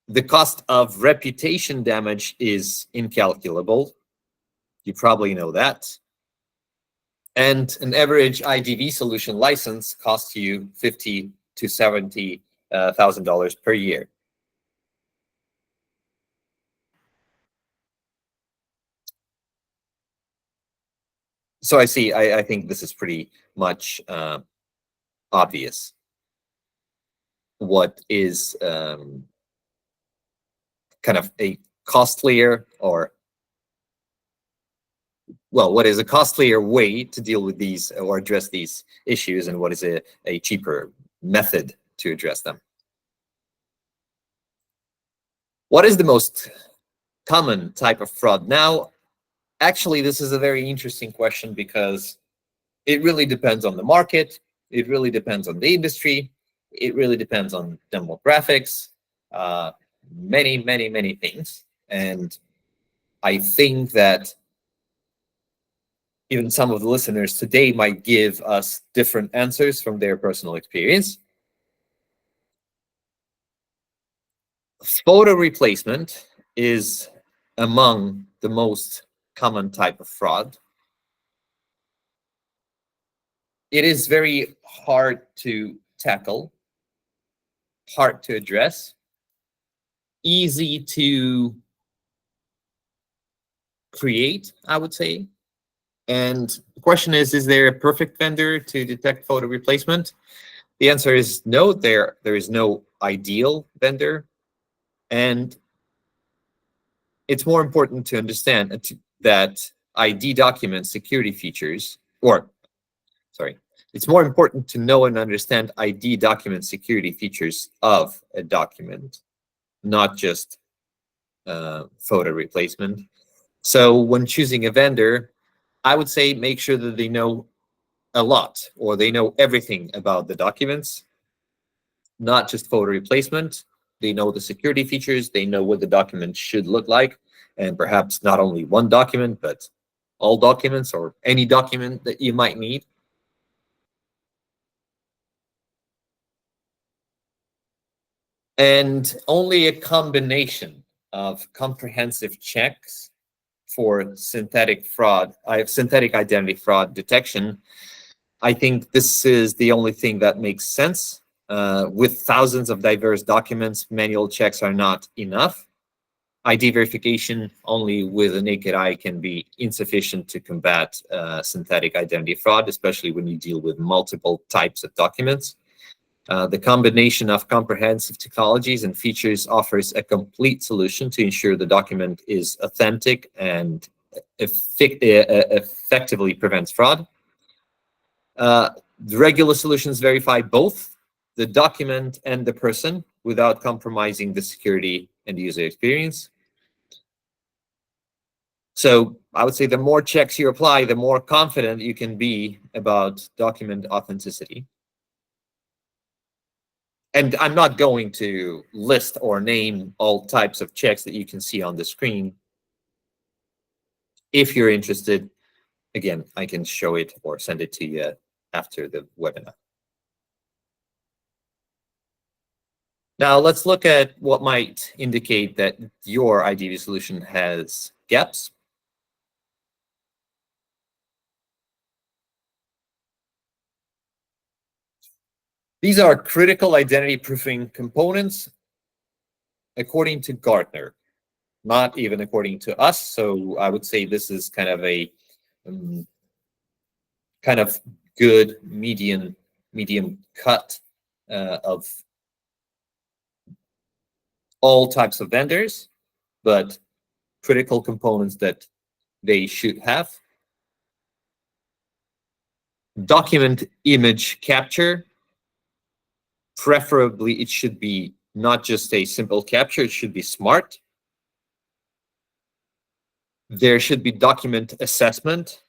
The cost of reputation damage is incalculable. You probably know that. And an average IDV solution license costs you $50,000 to $70,000 per year. So I think this is pretty much obvious. What is kind of a costlier what is a costlier way to deal with these or address these issues, and what is a cheaper method to address them? What is the most common type of fraud? Now, actually, this is a very interesting question because it really depends on the market. It really depends on the industry. It really depends on demographics, many, many, many things. And I think that even some of the listeners today might give us different answers from their personal experience. Photo replacement is among the most common type of fraud. It is very hard to tackle, hard to address, easy to create, I would say. And the question is there a perfect vendor to detect photo replacement? The answer is no, there is no ideal vendor. And it's more important to understand that ID document security features, it's more important to know and understand ID document security features of a document, not just photo replacement. So when choosing a vendor, I would say make sure that they know a lot, or they know everything about the documents, not just photo replacement. They know the security features, they know what the document should look like, and perhaps not only one document, but all documents or any document that you might need. And only a combination of comprehensive checks for synthetic identity fraud detection, I think this is the only thing that makes sense. With thousands of diverse documents, manual checks are not enough. ID verification only with a naked eye can be insufficient to combat synthetic identity fraud, especially when you deal with multiple types of documents. The combination of comprehensive technologies and features offers a complete solution to ensure the document is authentic and effectively prevents fraud. The regular solutions verify both the document and the person without compromising the security and user experience. So I would say the more checks you apply, the more confident you can be about document authenticity. And I'm not going to list or name all types of checks that you can see on the screen. If you're interested, again, I can show it or send it to you after the webinar. Now let's look at what might indicate that your IDV solution has gaps. These are critical identity proofing components according to Gartner, not even according to us. So I would say this is kind of a kind of good medium cut of all types of vendors, but critical components that they should have. Document image capture. Preferably, it should be not just a simple capture, it should be smart. There should be document assessment,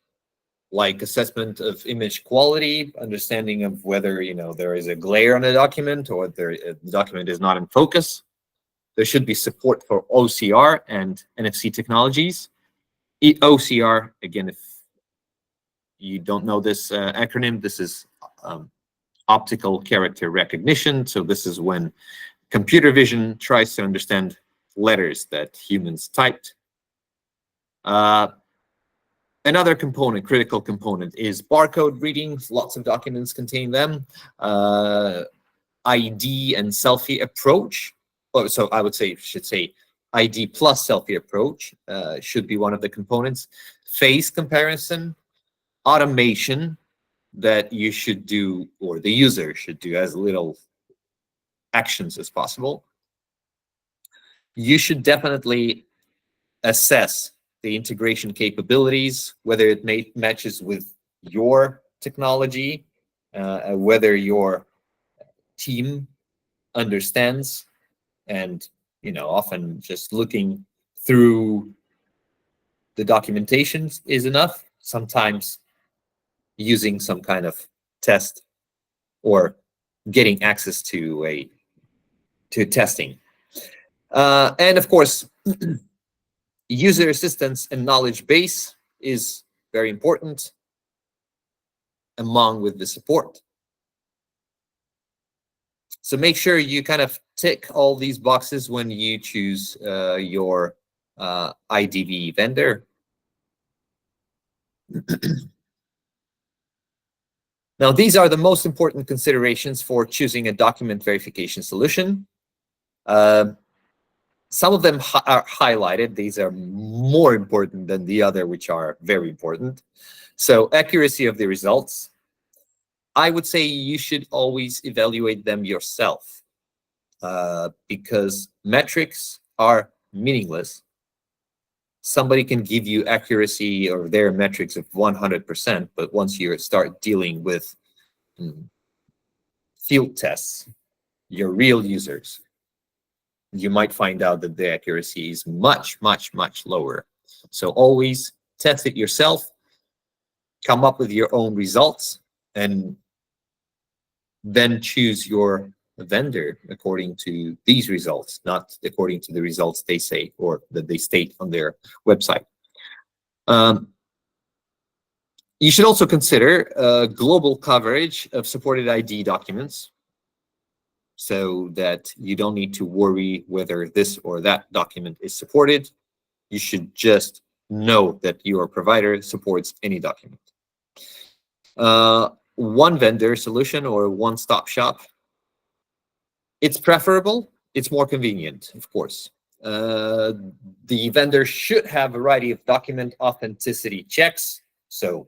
like assessment of image quality, understanding of whether there is a glare on a document or the document is not in focus. there should be support for OCR and NFC technologies. OCR, again, if you don't know this acronym, this is optical character recognition. So this is when computer vision tries to understand letters that humans typed. Another component, critical component, is barcode reading. Lots of documents contain them. ID and selfie approach. Oh, so I should say ID plus selfie approach should be one of the components. Face comparison, automation that you should do, or the user should do, as little actions as possible. You should definitely assess the integration capabilities, whether it matches with your technology, whether your team understands, and often just looking through the documentation is enough. Sometimes using some kind of test or getting access to testing, and of course, user assistance and knowledge base is very important, along with the support. So make sure you kind of tick all these boxes when you choose your IDV vendor. Now, these are the most important considerations for choosing a document verification solution. Some of them are highlighted. These are more important than the other, which are very important. So accuracy of the results. I would say you should always evaluate them yourself, because metrics are meaningless. Somebody can give you accuracy or their metrics of 100%, but once you start dealing with field tests, your real users, you might find out that the accuracy is much, much, much lower. So always test it yourself, come up with your own results, and then choose your vendor according to these results, not according to the results they say or that they state on their website. You should also consider global coverage of supported ID documents, so that you don't need to worry whether this or that document is supported. You should just know that your provider supports any document. One vendor solution or one-stop shop, it's preferable. It's more convenient, of course. The vendor should have a variety of document authenticity checks, so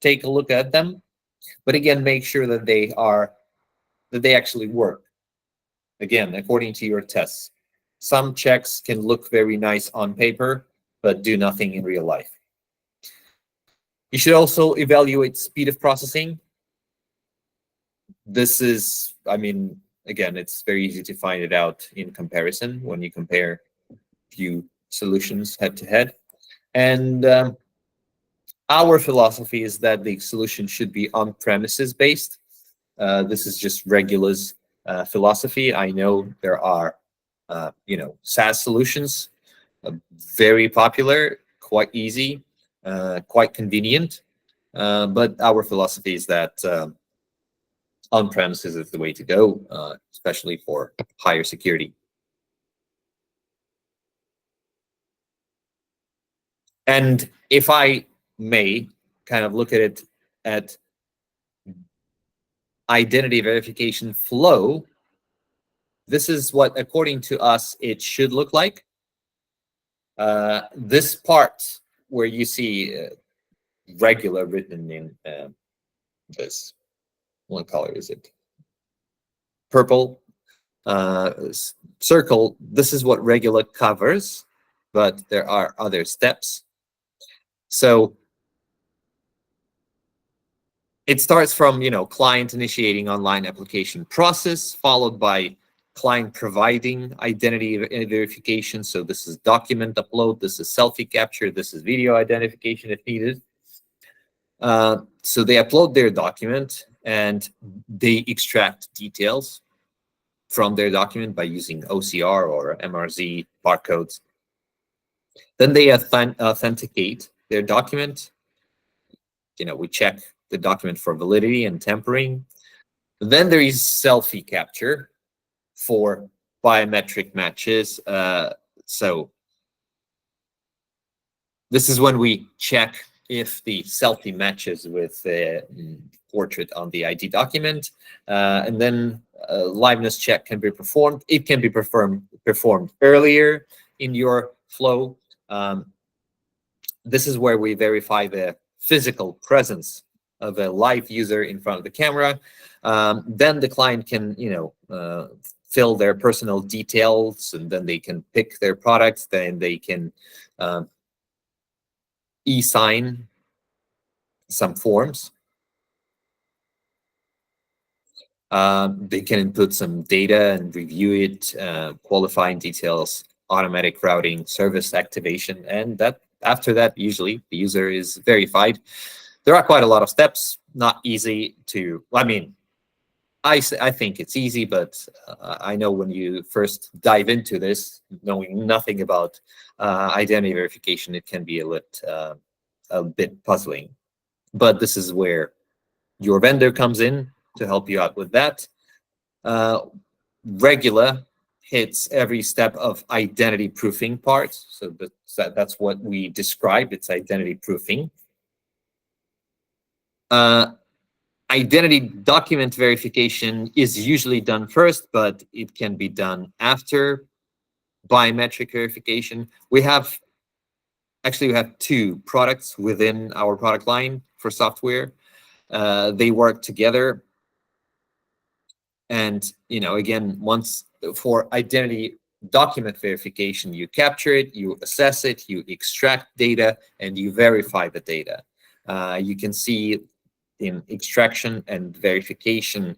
take a look at them. But again, make sure that they actually work. Again, according to your tests. Some checks can look very nice on paper, but do nothing in real life. You should also evaluate speed of processing. This is, again, it's very easy to find it out in comparison when you compare few solutions head to head. And our philosophy is that the solution should be on-premises based. This is just Regula's philosophy. I know there are, SaaS solutions, very popular, quite easy, quite convenient. But our philosophy is that on-premises is the way to go, especially for higher security. And if I may kind of look at it at identity verification flow, this is what, according to us, it should look like. This part where you see Regula written in this, what color is it? Purple circle. This is what Regula covers, but there are other steps. So it starts from, client initiating online application process, followed by client providing identity verification. So this is document upload, this is selfie capture, this is video identification if needed. So they upload their document and they extract details. from their document by using OCR or MRZ barcodes. Then they authenticate their document. We check the document for validity and tampering. Then there is selfie capture for biometric matches. So this is when we check if the selfie matches with the portrait on the ID document. And then liveness check can be performed. It can be performed earlier in your flow. This is where we verify the physical presence of a live user in front of the camera. Then the client can, fill their personal details, and then they can pick their products. Then they can e-sign some forms. They can input some data and review it, qualifying details, automatic routing, service activation, and after that, usually the user is verified. There are quite a lot of steps, not easy to, I think it's easy, but I know when you first dive into this, knowing nothing about identity verification, it can be a bit puzzling. But this is where your vendor comes in to help you out with that. Regula hits every step of identity proofing part. So that's what we describe. It's identity proofing. Identity document verification is usually done first, but it can be done after biometric verification. We have two products within our product line for software. They work together. And, again, once for identity document verification, you capture it, you assess it, you extract data, and you verify the data. You can see in extraction and verification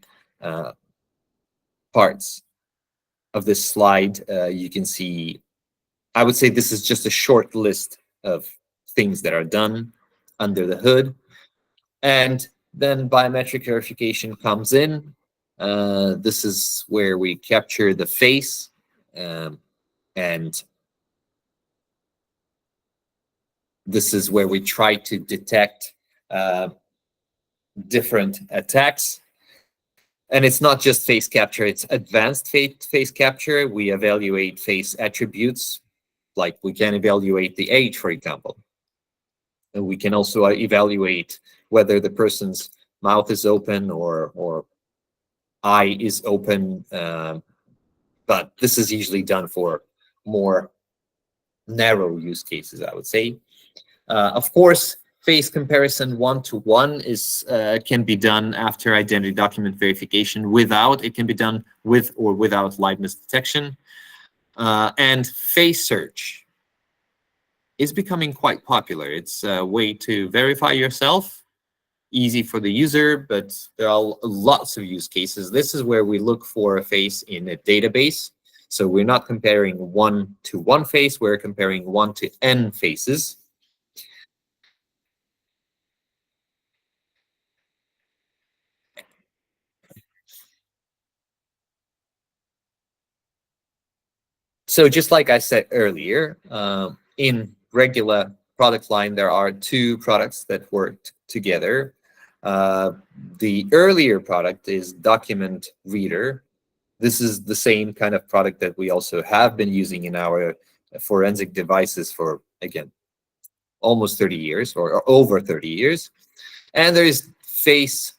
parts of this slide, you can see, I would say this is just a short list of things that are done under the hood. And then biometric verification comes in. This is where we capture the face, and this is where we try to detect different attacks. And it's not just face capture, it's advanced face capture. We evaluate face attributes, like we can evaluate the age, for example. And we can also evaluate whether the person's mouth is open or eye is open. But this is usually done for more narrow use cases, I would say. Of course, face comparison one-to-one can be done after identity document verification. It can be done with or without liveness detection. And face search is becoming quite popular. It's a way to verify yourself, easy for the user, but there are lots of use cases. This is where we look for a face in a database. So we're not comparing one-to-one face, we're comparing 1 to n faces. So just like I said earlier, in Regula product line, there are two products that work together. The earlier product is Document Reader. This is the same kind of product that we also have been using in our forensic devices for, again, almost 30 years or over 30 years. And there is Face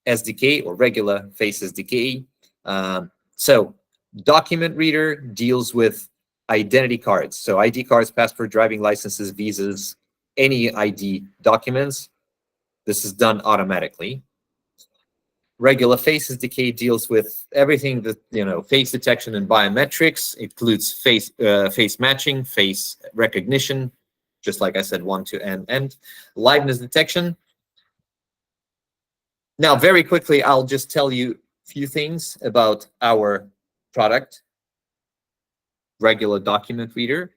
SDK or Regula Face SDK. So Document Reader deals with identity cards. So ID cards, passport, driving licenses, visas, any ID documents. This is done automatically. Regula Face SDK deals with everything that, face detection and biometrics. It includes face matching, face recognition, just like I said, 1 to n, and liveness detection. Now, very quickly, I'll just tell you a few things about our product, Regula Document Reader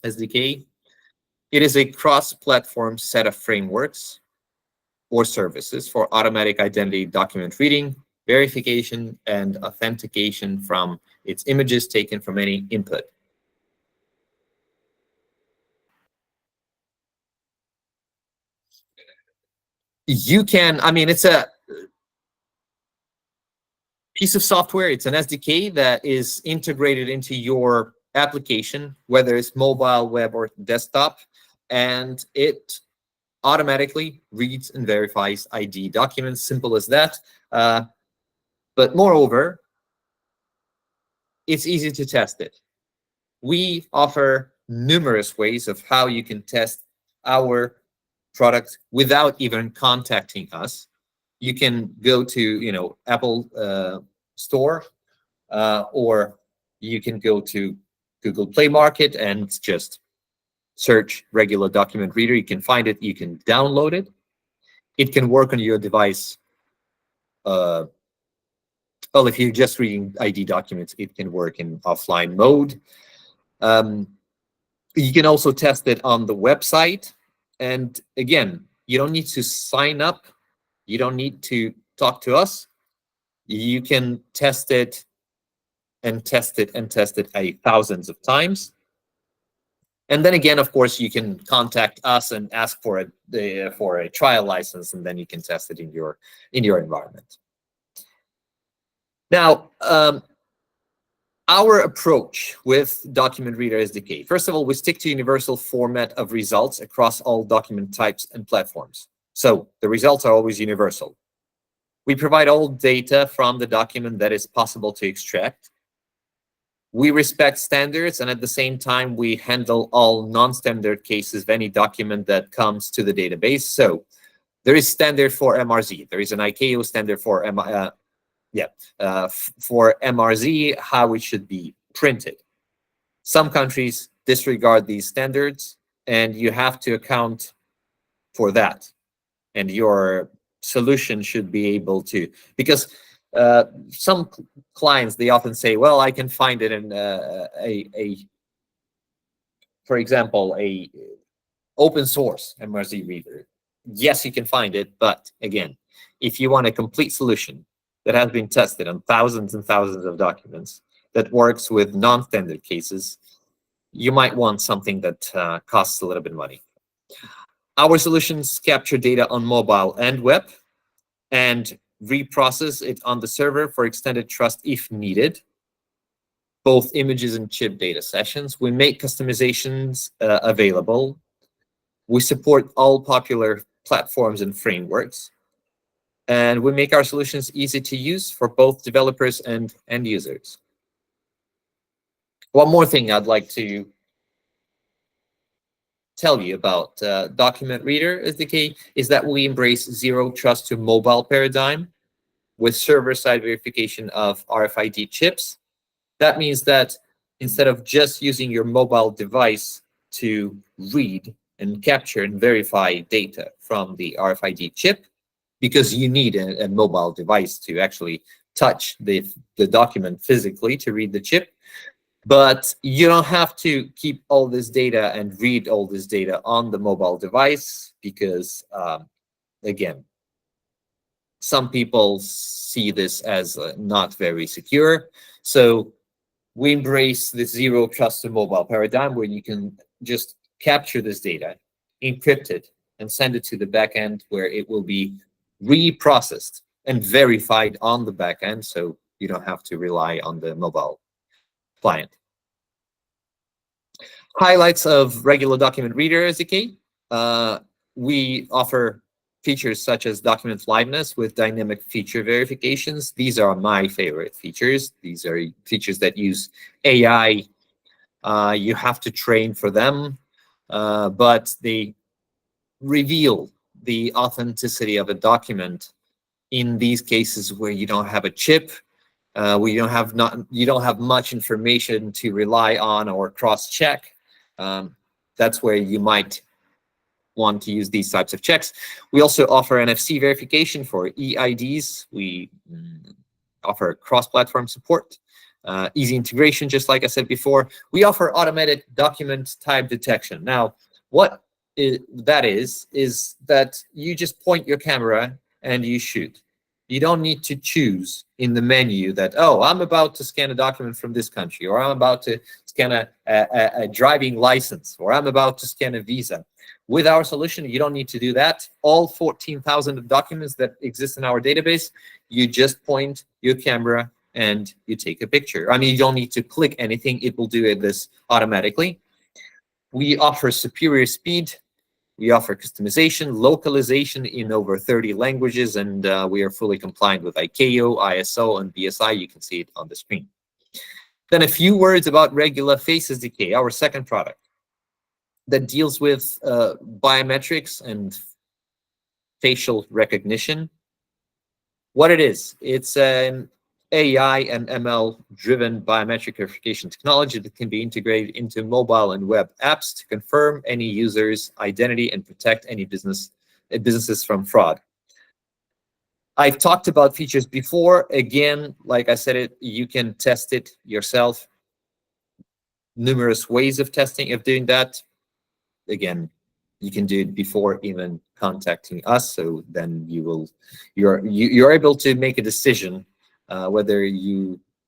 SDK. It is a cross-platform set of frameworks or services for automatic identity document reading verification, and authentication from its images taken from any input. You can, I mean, it's a piece of software. It's an SDK that is integrated into your application, whether it's mobile, web, or desktop, and it automatically reads and verifies ID documents. Simple as that. But moreover, it's easy to test it. We offer numerous ways of how you can test our product without even contacting us. You can go to, Apple Store, or you can go to Google Play Market and just search regular document reader. You can find it. You can download it. It can work on your device. Well, if you're just reading ID documents, it can work in offline mode. You can also test it on the website. And again, you don't need to sign up. You don't need to talk to us. You can test it and test it and test it thousands of times. And then again, of course, you can contact us and ask for a trial license, and then you can test it in your environment. Now, our approach with Document Reader SDK. First of all, we stick to universal format of results across all document types and platforms. So the results are always universal. We provide all data from the document that is possible to extract. We respect standards, and at the same time, we handle all non-standard cases of any document that comes to the database. So there is standard for MRZ. There is an ICAO standard for for MRZ, how it should be printed. Some countries disregard these standards, and you have to account for that. And your solution should be able to, because some clients, they often say, well, I can find it in for example, a open source MRZ reader. Yes, you can find it, but again, if you want a complete solution that has been tested on thousands and thousands of documents, that works with non-standard cases, you might want something that costs a little bit of money. Our solutions capture data on mobile and web and reprocess it on the server for extended trust if needed, both images and chip data sessions. We make customizations available. We support all popular platforms and frameworks. And we make our solutions easy to use for both developers and end users. One more thing I'd like to tell you about Document Reader SDK is that we embrace zero trust to mobile paradigm with server-side verification of RFID chips. That means that instead of just using your mobile device to read and capture and verify data from the RFID chip, because you need a mobile device to actually touch the document physically to read the chip. But you don't have to keep all this data and read all this data on the mobile device because, again, some people see this as not very secure. So we embrace the zero trust to mobile paradigm where you can just capture this data, encrypt it, and send it to the backend where it will be reprocessed and verified on the backend, so you don't have to rely on the mobile client. Highlights of regular Document Reader SDK. We offer features such as document liveness with dynamic feature verifications. These are my favorite features. These are features that use AI. You have to train for them, but they reveal the authenticity of a document in these cases where you don't have a chip, where you don't have much information to rely on or cross-check. That's where you might want to use these types of checks. We also offer NFC verification for eIDs. We offer cross-platform support, easy integration, just like I said before. We offer automated document type detection. Now, what that is that you just point your camera and you shoot. You don't need to choose in the menu that, oh, I'm about to scan a document from this country, or I'm about to scan a driving license, or I'm about to scan a visa. With our solution, you don't need to do that. All 14,000 documents that exist in our database, you just point your camera and you take a picture. I mean, you don't need to click anything. It will do this automatically. We offer superior speed. We offer customization, localization in over 30 languages, and we are fully compliant with ICAO, ISO, and BSI. You can see it on the screen. Then a few words about Regula Face SDK, our second product that deals with biometrics and facial recognition. What it is, it's an AI and ML-driven biometric verification technology that can be integrated into mobile and web apps to confirm any user's identity and protect any businesses from fraud. I've talked about features before. Again, like I said, you can test it yourself. Numerous ways of doing that. Again, you can do it before even contacting us, so then you're able to make a decision whether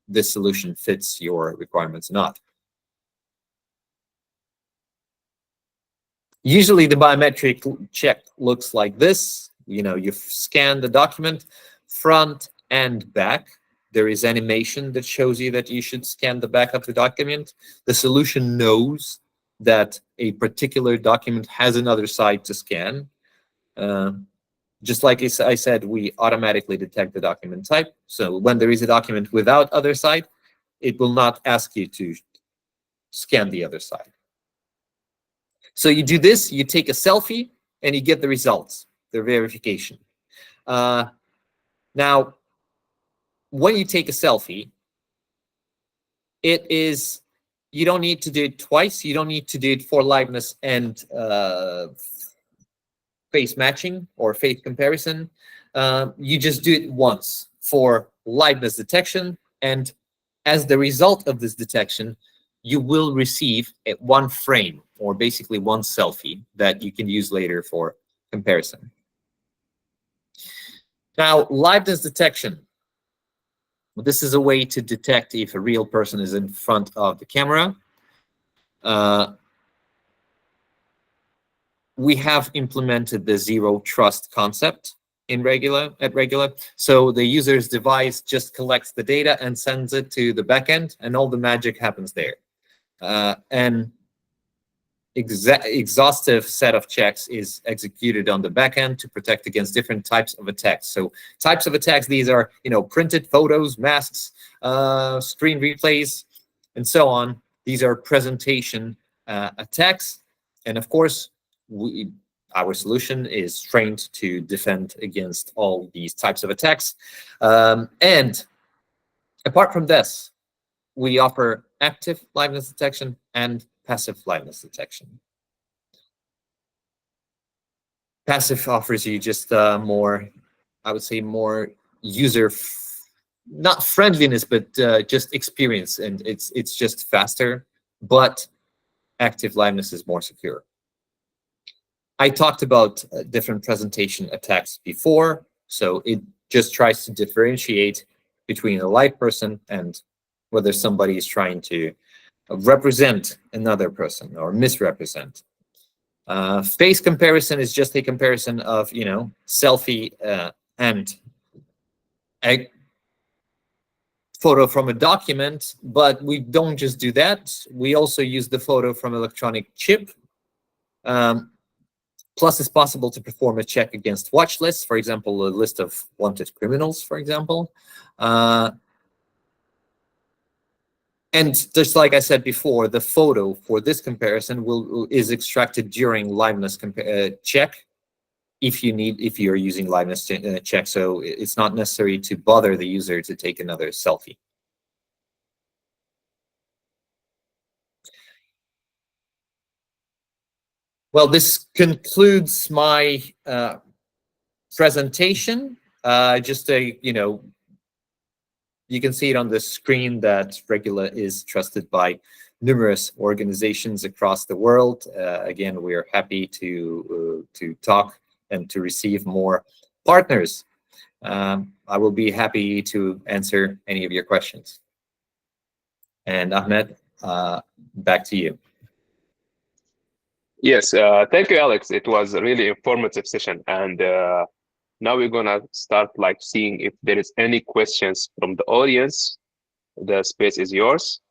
this solution fits your requirements or not. Usually the biometric check looks like this. You scan the document front and back. There is animation that shows you that you should scan the back of the document. The solution knows that a particular document has another side to scan. Just like I said, we automatically detect the document type. So when there is a document without other side, it will not ask you to scan the other side. So you do this, you take a selfie, and you get the results, the verification. Now, when you take a selfie, you don't need to do it twice. You don't need to do it for liveness and face matching or face comparison. You just do it once for liveness detection, and as the result of this detection, you will receive one frame, or basically one selfie, that you can use later for comparison. Now, liveness detection. This is a way to detect if a real person is in front of the camera. We have implemented the zero trust concept at Regula. So the user's device just collects the data and sends it to the backend, and all the magic happens there. And exhaustive set of checks is executed on the backend to protect against different types of attacks. So types of attacks, these are printed photos, masks, screen replays, and so on. These are presentation attacks, and of course, our solution is trained to defend against all these types of attacks. And apart from this, we offer active liveness detection and passive liveness detection. Passive offers you just more, I would say, more user, not friendliness, but just experience, and it's just faster. But active liveness is more secure. I talked about different presentation attacks before, so it just tries to differentiate between a live person and whether somebody is trying to represent another person or misrepresent. Face comparison is just a comparison of, selfie and a photo from a document, but we don't just do that. We also use the photo from electronic chip. Plus, it's possible to perform a check against watch lists, for example, a list of wanted criminals, for example. And just like I said before, the photo for this comparison is extracted during liveness check if you're using liveness check. So it's not necessary to bother the user to take another selfie. Well, this concludes my presentation. Just you can see it on the screen that Regula is trusted by numerous organizations across the world. Again, we are happy to talk and to receive more partners. I will be happy to answer any of your questions. And Ahmed, back to you. Yes, thank you, Alex. It was a really informative session, and now we're gonna start like seeing if there is any questions from the audience. The space is yours,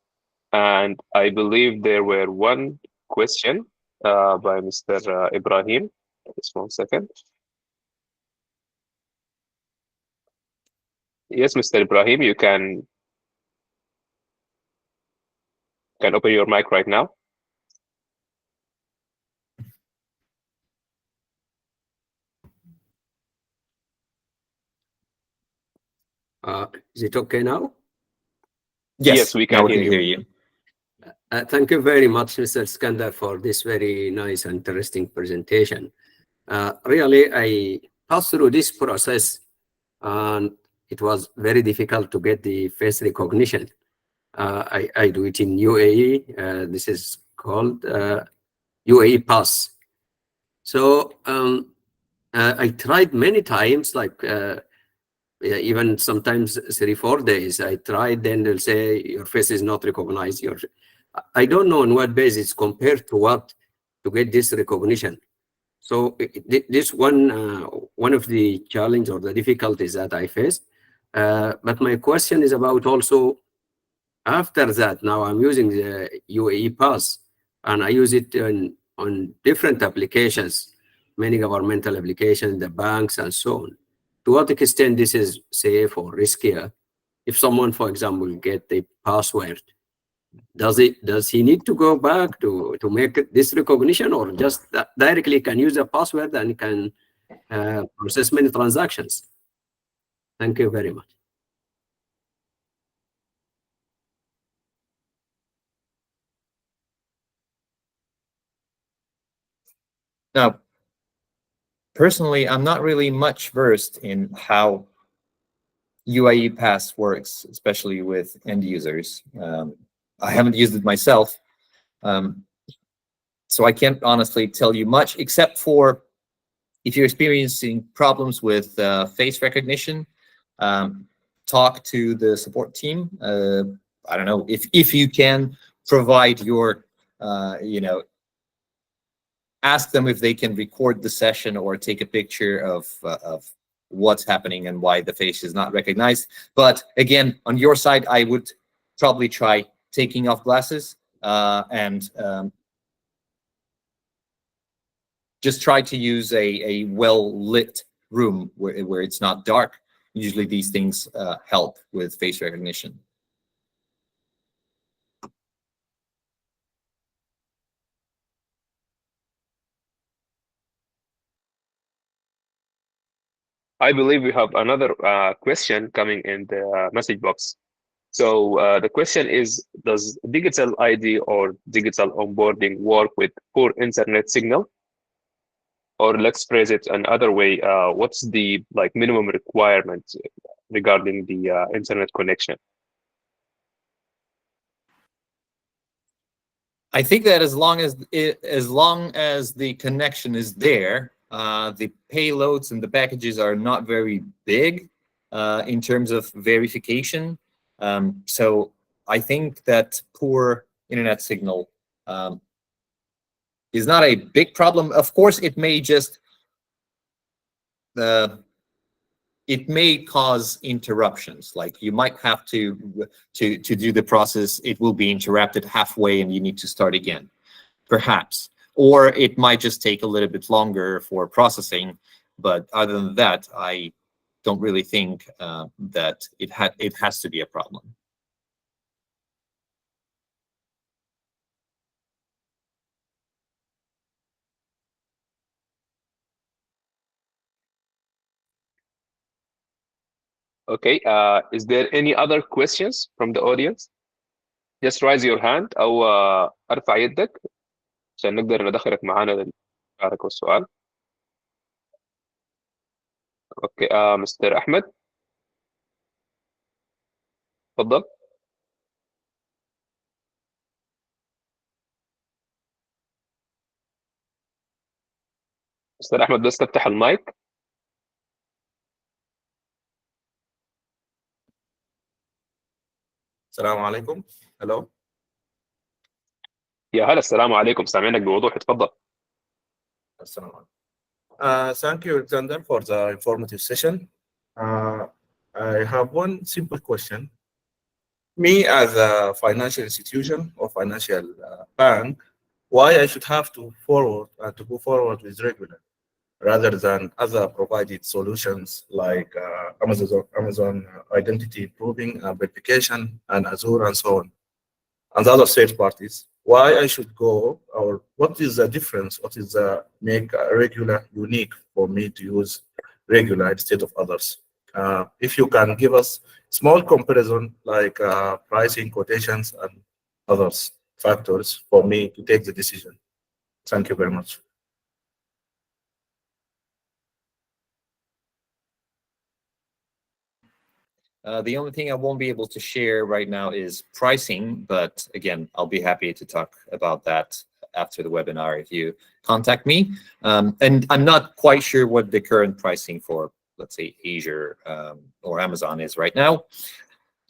and I believe there were one question by Mr. Ibrahim. Just 1 second. Yes, Mr. Ibrahim, you can open your mic right now. Is it okay now? Yes, we can hear you. Thank you very much, Mr. Skandar, for this very nice and interesting presentation. Really, I passed through this process, and it was very difficult to get the face recognition. I do it in UAE. This is called UAE Pass. So I tried many times, like even sometimes 3-4 days. I tried, then they'll say your face is not recognized. I don't know on what basis compared to what to get this recognition. So this one of the challenge or the difficulties that I faced. But my question is about also after that. Now I'm using the UAE Pass, and I use it on different applications, many governmental applications, the banks, and so on. To what extent this is safe or riskier? If someone, for example, get the password, does he need to go back to make this recognition, or just directly can use a password and can process many transactions? Thank you very much. Now, personally, I'm not really much versed in how UAE Pass works, especially with end users. I haven't used it myself, so I can't honestly tell you much, except for if you're experiencing problems with face recognition, talk to the support team. I don't know if you can provide your, ask them if they can record the session or take a picture of what's happening and why the face is not recognized. But again, on your side, I would probably try taking off glasses and just try to use a well-lit room where it's not dark. Usually these things help with face recognition. I believe we have another question coming in the message box. So the question is, does digital ID or digital onboarding work with poor internet signal? Or let's phrase it another way. What's the minimum requirement regarding the internet connection? I think that as long as the connection is there, the payloads and the packages are not very big in terms of verification. So I think that poor internet signal is not a big problem. Of course, it may just it may cause interruptions. Like you might have to do the process. It will be interrupted halfway, and you need to start again, perhaps. Or it might just take a little bit longer for processing. But other than that, I don't really think that it has to be a problem. Okay. Is there any other questions from the audience? Just raise your hand أو ارفع يدك عشان نقدر ندخلك معانا للمشاركة والسؤال. اوكي. مستر أحمد، تفضل. مستر أحمد بس تفتح المايك. السلام عليكم. Hello. يا هلا، السلام عليكم، سامعينك بوضوح، اتفضل. السلام عليكم. Thank you, Alexander, for the informative session. I have one simple question. Me, as a financial institution or financial bank, why I should have to go forward with regular rather than other provided solutions like Amazon identity proving verification and Azure and so on, and other third parties? Why I should go, or what is the difference? What is the make regular unique for me to use regular instead of others? If you can give us small comparison like pricing, quotations, and others factors for me to take the decision. Thank you very much. The only thing I won't be able to share right now is pricing, but again, I'll be happy to talk about that after the webinar if you contact me. And I'm not quite sure what the current pricing for, let's say, Azure or Amazon is right now.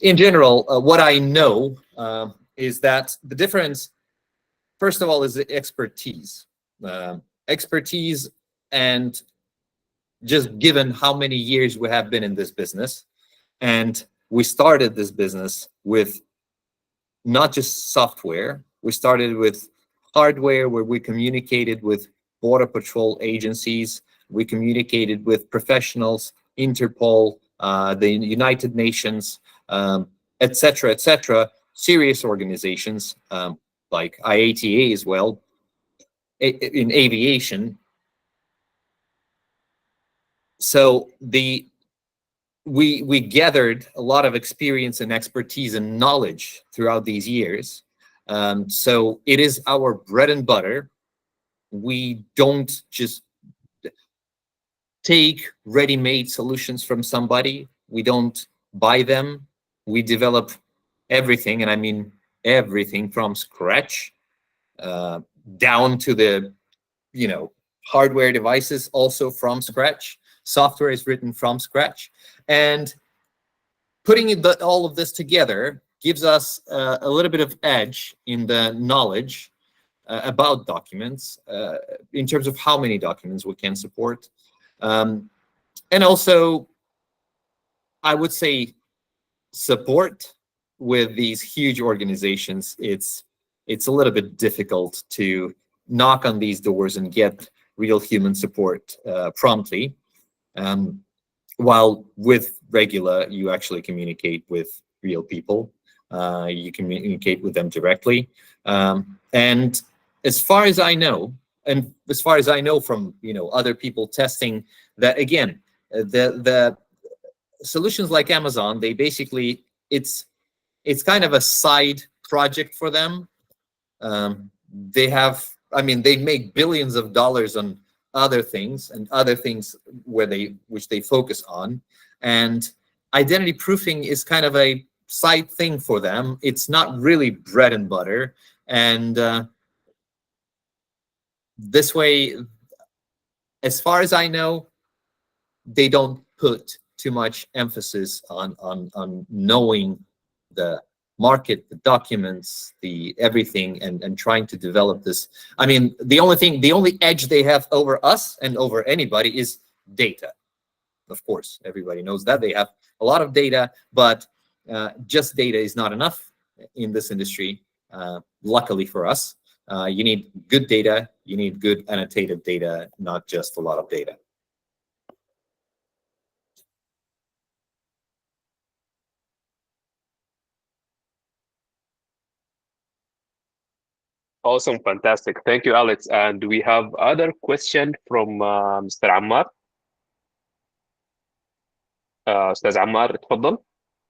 In general, what I know is that the difference, first of all, is the expertise. Expertise, and just given how many years we have been in this business, and we started this business with not just software. We started with hardware where we communicated with Border Patrol agencies. We communicated with professionals, Interpol, the United Nations, etc., serious organizations like IATA as well, in aviation. So we gathered a lot of experience and expertise and knowledge throughout these years. So it is our bread and butter. We don't just take ready-made solutions from somebody. We don't buy them. We develop everything, and I mean everything from scratch, down to the, hardware devices also from scratch. Software is written from scratch. And putting all of this together gives us a little bit of edge in the knowledge about documents, in terms of how many documents we can support. And also, I would say support with these huge organizations. It's a little bit difficult to knock on these doors and get real human support promptly. While with Regula, you actually communicate with real people. You communicate with them directly. And as far as I know, from other people testing, that again, the solutions like Amazon, they basically, it's kind of a side project for them. They make billions of dollars on other things which they focus on, and identity proofing is kind of a side thing for them. It's not really bread and butter, and this way, as far as I know, they don't put too much emphasis on knowing the market, the documents, the everything, and trying to develop this. I mean, the only edge they have over us and over anybody is data. Of course, everybody knows that they have a lot of data, but just data is not enough in this industry. Luckily for us, you need good data, you need good annotated data, not just a lot of data. Awesome, fantastic. Thank you, Alex. And we have other question from Mr. عمار. أستاذ عمار اتفضل،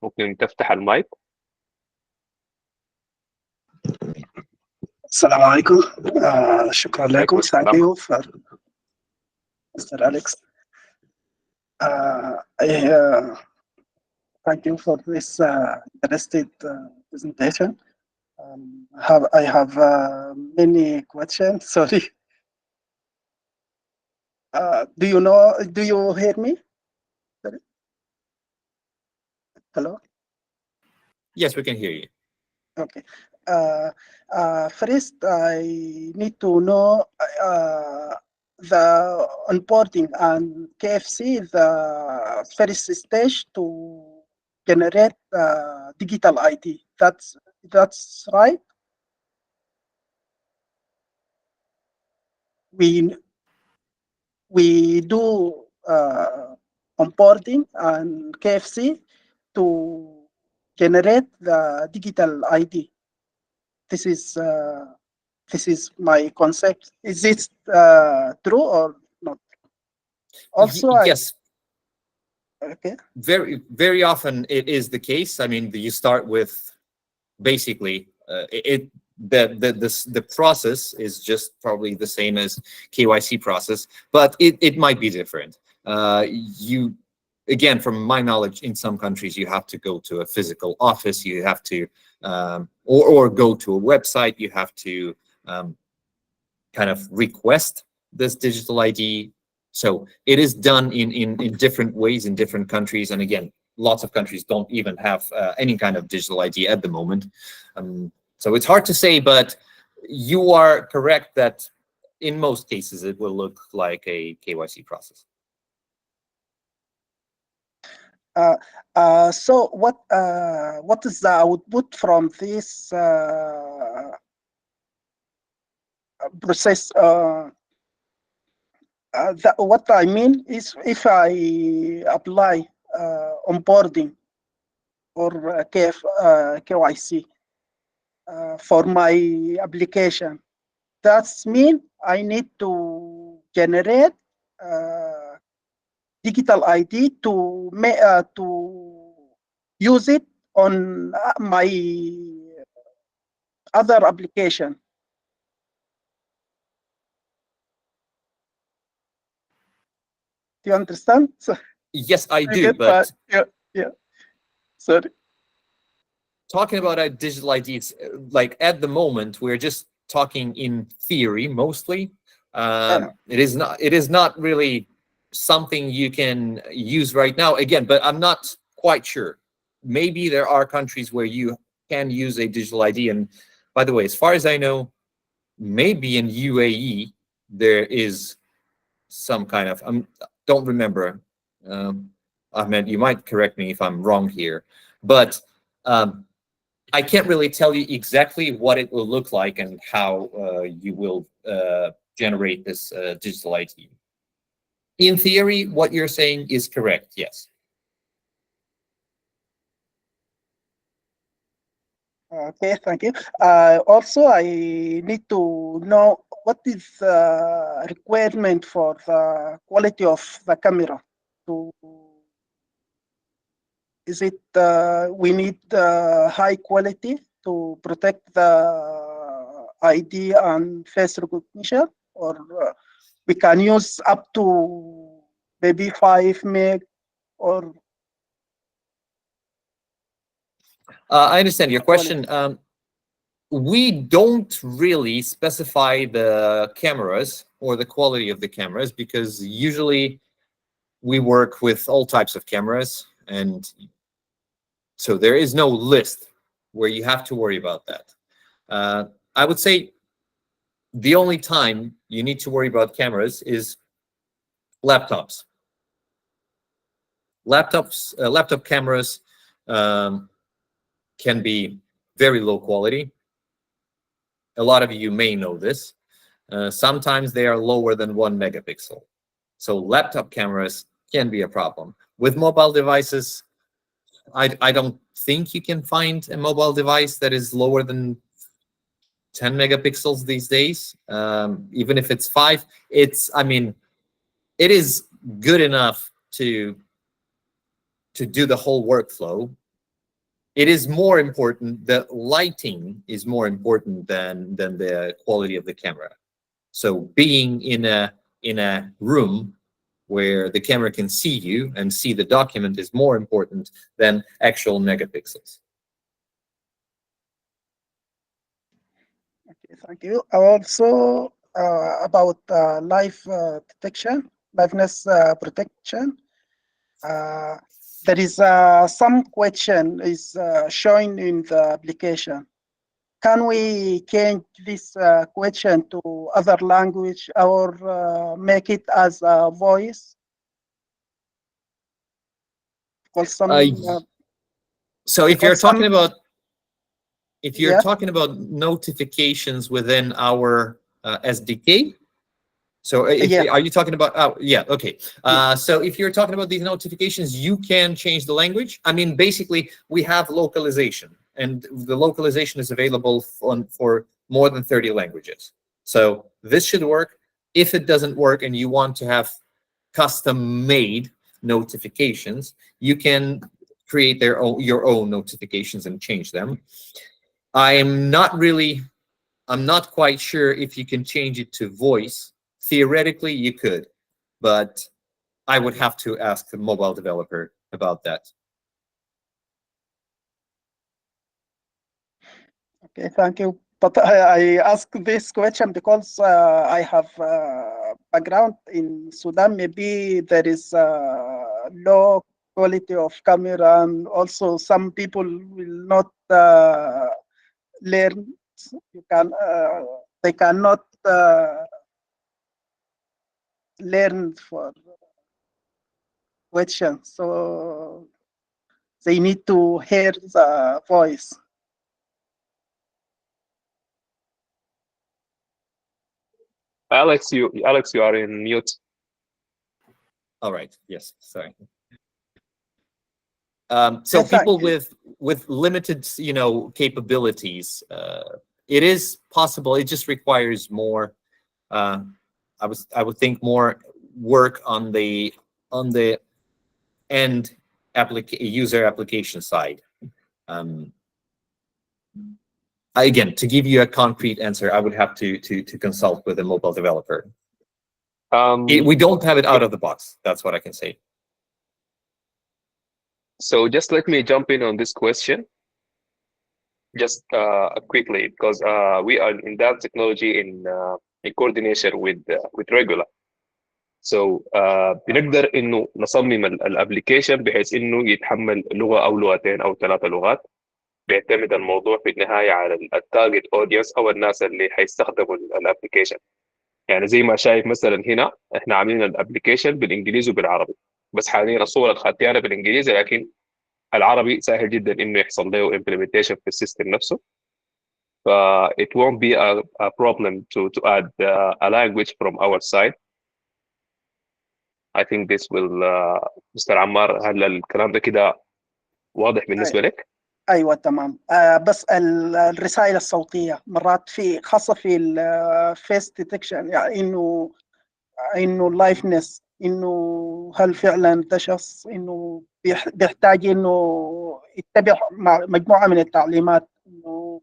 ممكن تفتح المايك. السلام عليكم. شكرا لكم. Thank you for Mr. Alex. Thank you for this interesting presentation. I have many questions. Sorry. Do you hear me? Sorry. Hello? Yes, we can hear you. Okay. First, I need to know the onboarding and KFC, the first stage to generate digital ID. That's right. We do onboarding and KFC to generate the digital ID. This is my concept. Is it true or not? Also, Yes. Okay. Very often it is the case. I mean, you start with basically the process is just probably the same as KYC process, but it might be different. You, again, from my knowledge, in some countries you have to go to a physical office, you have to or go to a website, you have to kind of request this digital ID. So it is done in different ways in different countries, and again, lots of countries don't even have any kind of digital ID at the moment. So it's hard to say, but you are correct that in most cases it will look like a KYC process. So what is the output from this process? What I mean is, if I apply onboarding or KYC for my application, that's mean I need to generate digital ID to use it on my other application. Do you understand? So, Yes, I do, but yeah. Sorry. Talking about a digital ID, it's like at the moment we're just talking in theory mostly. It is not really something you can use right now. Again, but I'm not quite sure. Maybe there are countries where you can use a digital ID. And by the way, as far as I know, maybe in UAE there is some kind of, don't remember. Ahmed, you might correct me if I'm wrong here, but I can't really tell you exactly what it will look like and how you will generate this digital ID. In theory, what you're saying is correct, yes. Okay, thank you. Also, I need to know what is the requirement for the quality of the camera. Is it we need high quality to protect the ID and face recognition, or we can use up to maybe 5 meg or? I understand your question. We don't really specify the cameras or the quality of the cameras because usually we work with all types of cameras, and so there is no list where you have to worry about that. I would say the only time you need to worry about cameras is laptops. Laptop cameras can be very low quality. A lot of you may know this. Sometimes they are lower than 1 megapixel. So laptop cameras can be a problem. With mobile devices, I don't think you can find a mobile device that is lower than 10 megapixels these days. Even if it's 5, I mean, it is good enough to do the whole workflow. It is more important, the lighting is more important than the quality of the camera. So being in a room where the camera can see you and see the document is more important than actual megapixels. Okay, thank you. Also, about liveness protection. there is some question is showing in the application. Can we change this question to other language or make it as a voice? Because some, So if you're talking about Yeah. talking about notifications within our SDK, so Yeah. are you talking about? Yeah, okay. Yeah. So if you're talking about these notifications, you can change the language. I mean, basically, we have localization, and the localization is available for more than 30 languages. So this should work. If it doesn't work and you want to have custom-made notifications, you can create your own notifications and change them. I'm not quite sure if you can change it to voice. Theoretically, you could, but I would have to ask the mobile developer about that. Okay, thank you. But I ask this question because I have background in Sudan. Maybe there is low quality of camera, and also some people will not learn. They cannot learn for questions, so they need to hear the voice. Alex, you are in mute. All right. Yes. Sorry. So Yes, people with limited, capabilities, it is possible. It just requires more. I would think more work on the end user application side. Again, to give you a concrete answer, I would have to consult with a mobile developer. We don't have it out of the box. That's what I can say. So just let me jump in on this question, just quickly, because we are in that technology in coordination with Regular. So بنقدر انه نصمم الابلكيشن بحيث انه يتحمل لغه او لغتين او 3 لغات. بيعتمد الموضوع في النهايه على التارجت اودينس او الناس اللي حيستخدموا الابلكيشن. يعني زي ما شايف مثلا هنا احنا عاملين الابلكيشن بالانجليزي وبالعربي، بس حاليا الصوره اخذتها انا بالانجليزي، لكن العربي سهل جدا انه يحصل له implementation في السيستم نفسه. ف it won't be a problem to add a language from our side. I think this will Mr. عمار، هل الكلام ده كده واضح بالنسبه لك؟ ايوه تمام. بس الرسائل الصوتيه مرات خاصه في الفيس ديتكشن، يعني انه اللايفنس، انه هل فعلا ده شخص، انه بيحتاج انه يتبع مجموعه من التعليمات، انه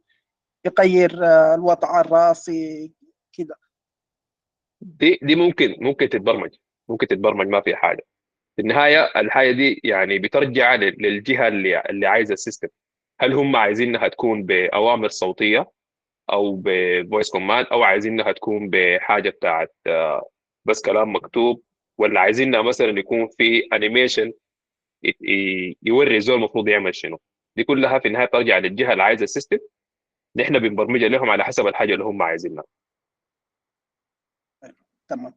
يغير الوضع الراسي كده. دي ممكن تتبرمج، ما في حاجه. في النهايه الحاجه دي يعني بترجع للجهه اللي عايزه السيستم. هل هم عايزينها تكون باوامر صوتيه او بفويس كوماند، او عايزينها تكون بحاجه بتاعت بس كلام مكتوب، ولا عايزينها مثلا يكون في انيميشن يوري الزول المفروض يعمل شنو. دي كلها في النهايه ترجع للجهه اللي عايزه السيستم. نحن بنبرمجها لهم على حسب الحاجه اللي هم عايزينها. تمام.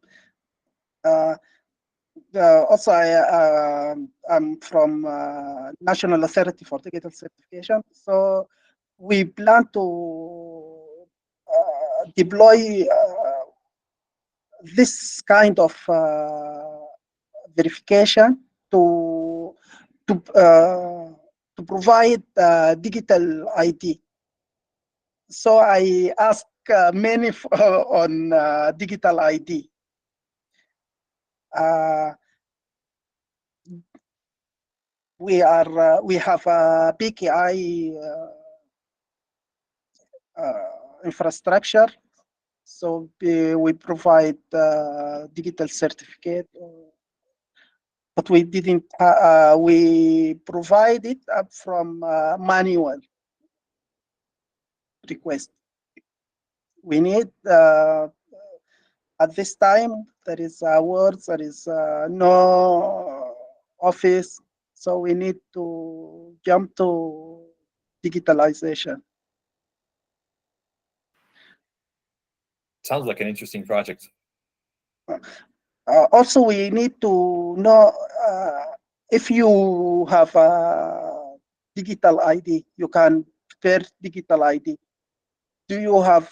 Also, I'm from National Authority for Digital Certification. So we plan to deploy this kind of verification to provide digital ID. So I ask many on digital ID. We have a PKI infrastructure, so we provide digital certificate, but we didn't. We provide it up from manual request. We need at this time there is words, there is no office, So we need to jump to digitalization. Sounds like an interesting project. Also, we need to know if you have a digital ID, you can prepare digital ID. Do you have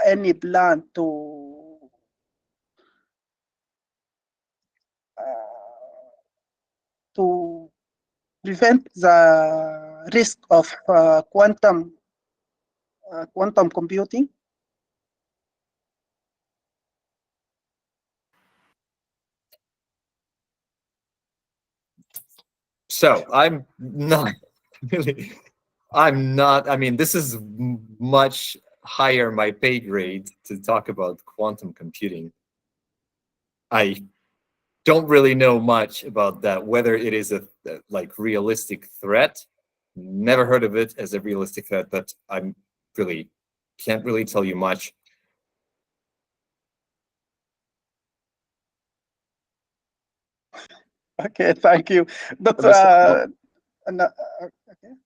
any plan to prevent the risk of quantum computing? So I'm not really, I mean, this is much higher my pay grade to talk about quantum computing. I don't really know much about that, whether it is a like realistic threat. Never heard of it as a realistic threat, but I'm really can't really tell you much. Okay, thank you. But okay.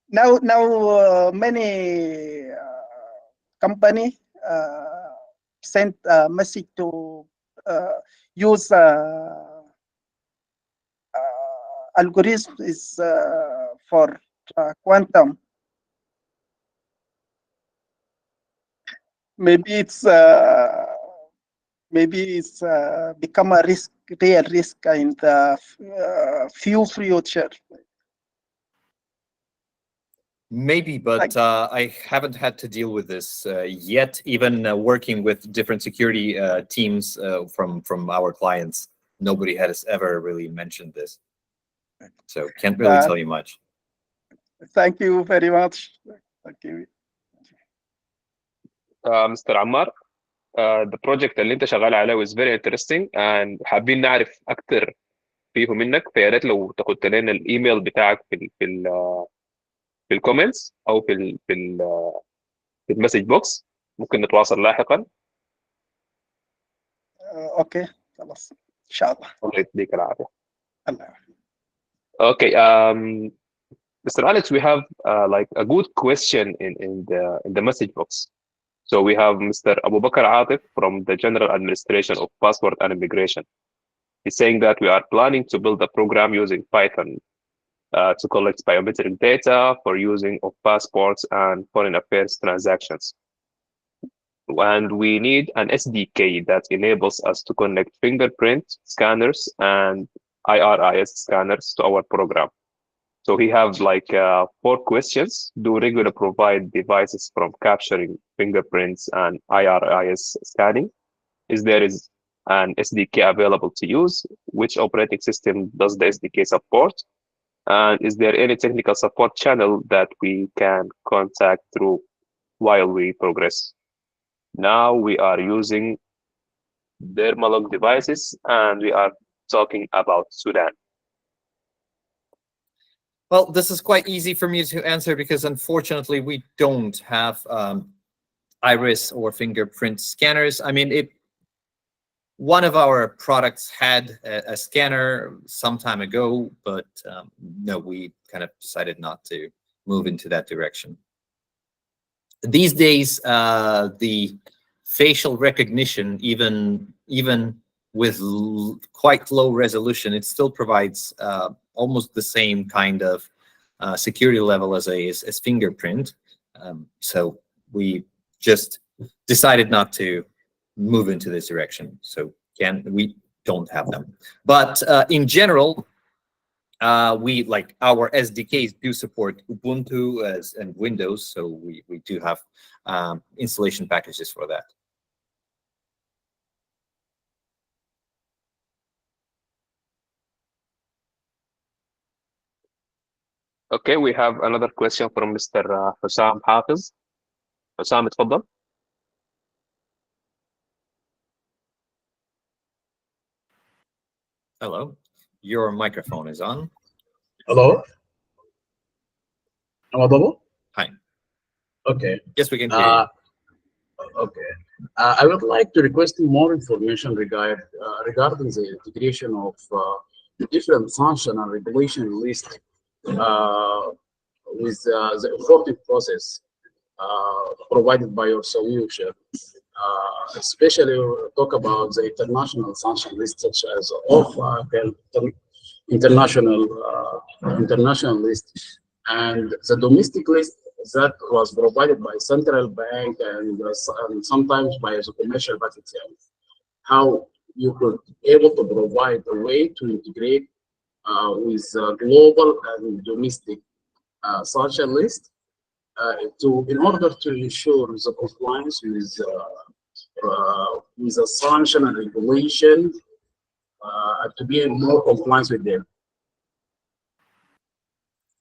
Now many company sent a message to use algorithm is for quantum. Maybe it's become a real risk in the future. Maybe, but I haven't had to deal with this yet. Even working with different security teams from our clients, nobody has ever really mentioned this. So can't really tell you much. Thank you very much. Thank you. Mr. عمار, the project اللي انت شغال عليه is very interesting and حابين نعرف اكثر فيه منك. فيا ريت لو تاخد لنا الايميل بتاعك في الكومنتس او في المسج بوكس، ممكن نتواصل لاحقا. اوكي خلاص ان شاء الله. الله يديك العافيه. الله يعافيك. Okay, Mr. Alex, we have like a good question in the message box. So we have Mr. Abu Bakr Atif from the General Administration of Passport and Immigration. He's saying that we are planning to build a program using Python to collect biometric data for using of passports and foreign affairs transactions. And we need an SDK that enables us to connect fingerprint scanners and IRIS scanners to our program. So he have like 4 questions. Do regular provide devices from capturing fingerprints and IRIS scanning? Is there an SDK available to use? Which operating system does the SDK support? And is there any technical support channel that we can contact through while we progress? Now we are using Dermalog devices and we are talking about Sudan. Well, this is quite easy for me to answer because unfortunately we don't have iris or fingerprint scanners. I mean, one of our products had a scanner some time ago, but no, we kind of decided not to move into that direction. These days, the facial recognition, even with quite low resolution, it still provides almost the same kind of security level as fingerprint. So we just decided not to move into this direction. So we don't have them. But in general, we like our SDKs do support Ubuntu and Windows. So we do have installation packages for that. Okay, we have another question from Mr. Hussam Hafiz. Hussam, اتفضل. Hello, your microphone is on. Hello? Am I audible? Hi. Okay. Yes, we can hear you. Okay. I would like to request more information regarding the integration of different sanction and regulation list with the reporting process provided by your solution. Especially talk about the international sanction list, such as OFAC and international list, and the domestic list that was provided by central bank and sometimes by the commercial bank itself. How you could able to provide a way to integrate with global and domestic sanction list in order to ensure the compliance with the sanction and regulation to be in more compliance with them.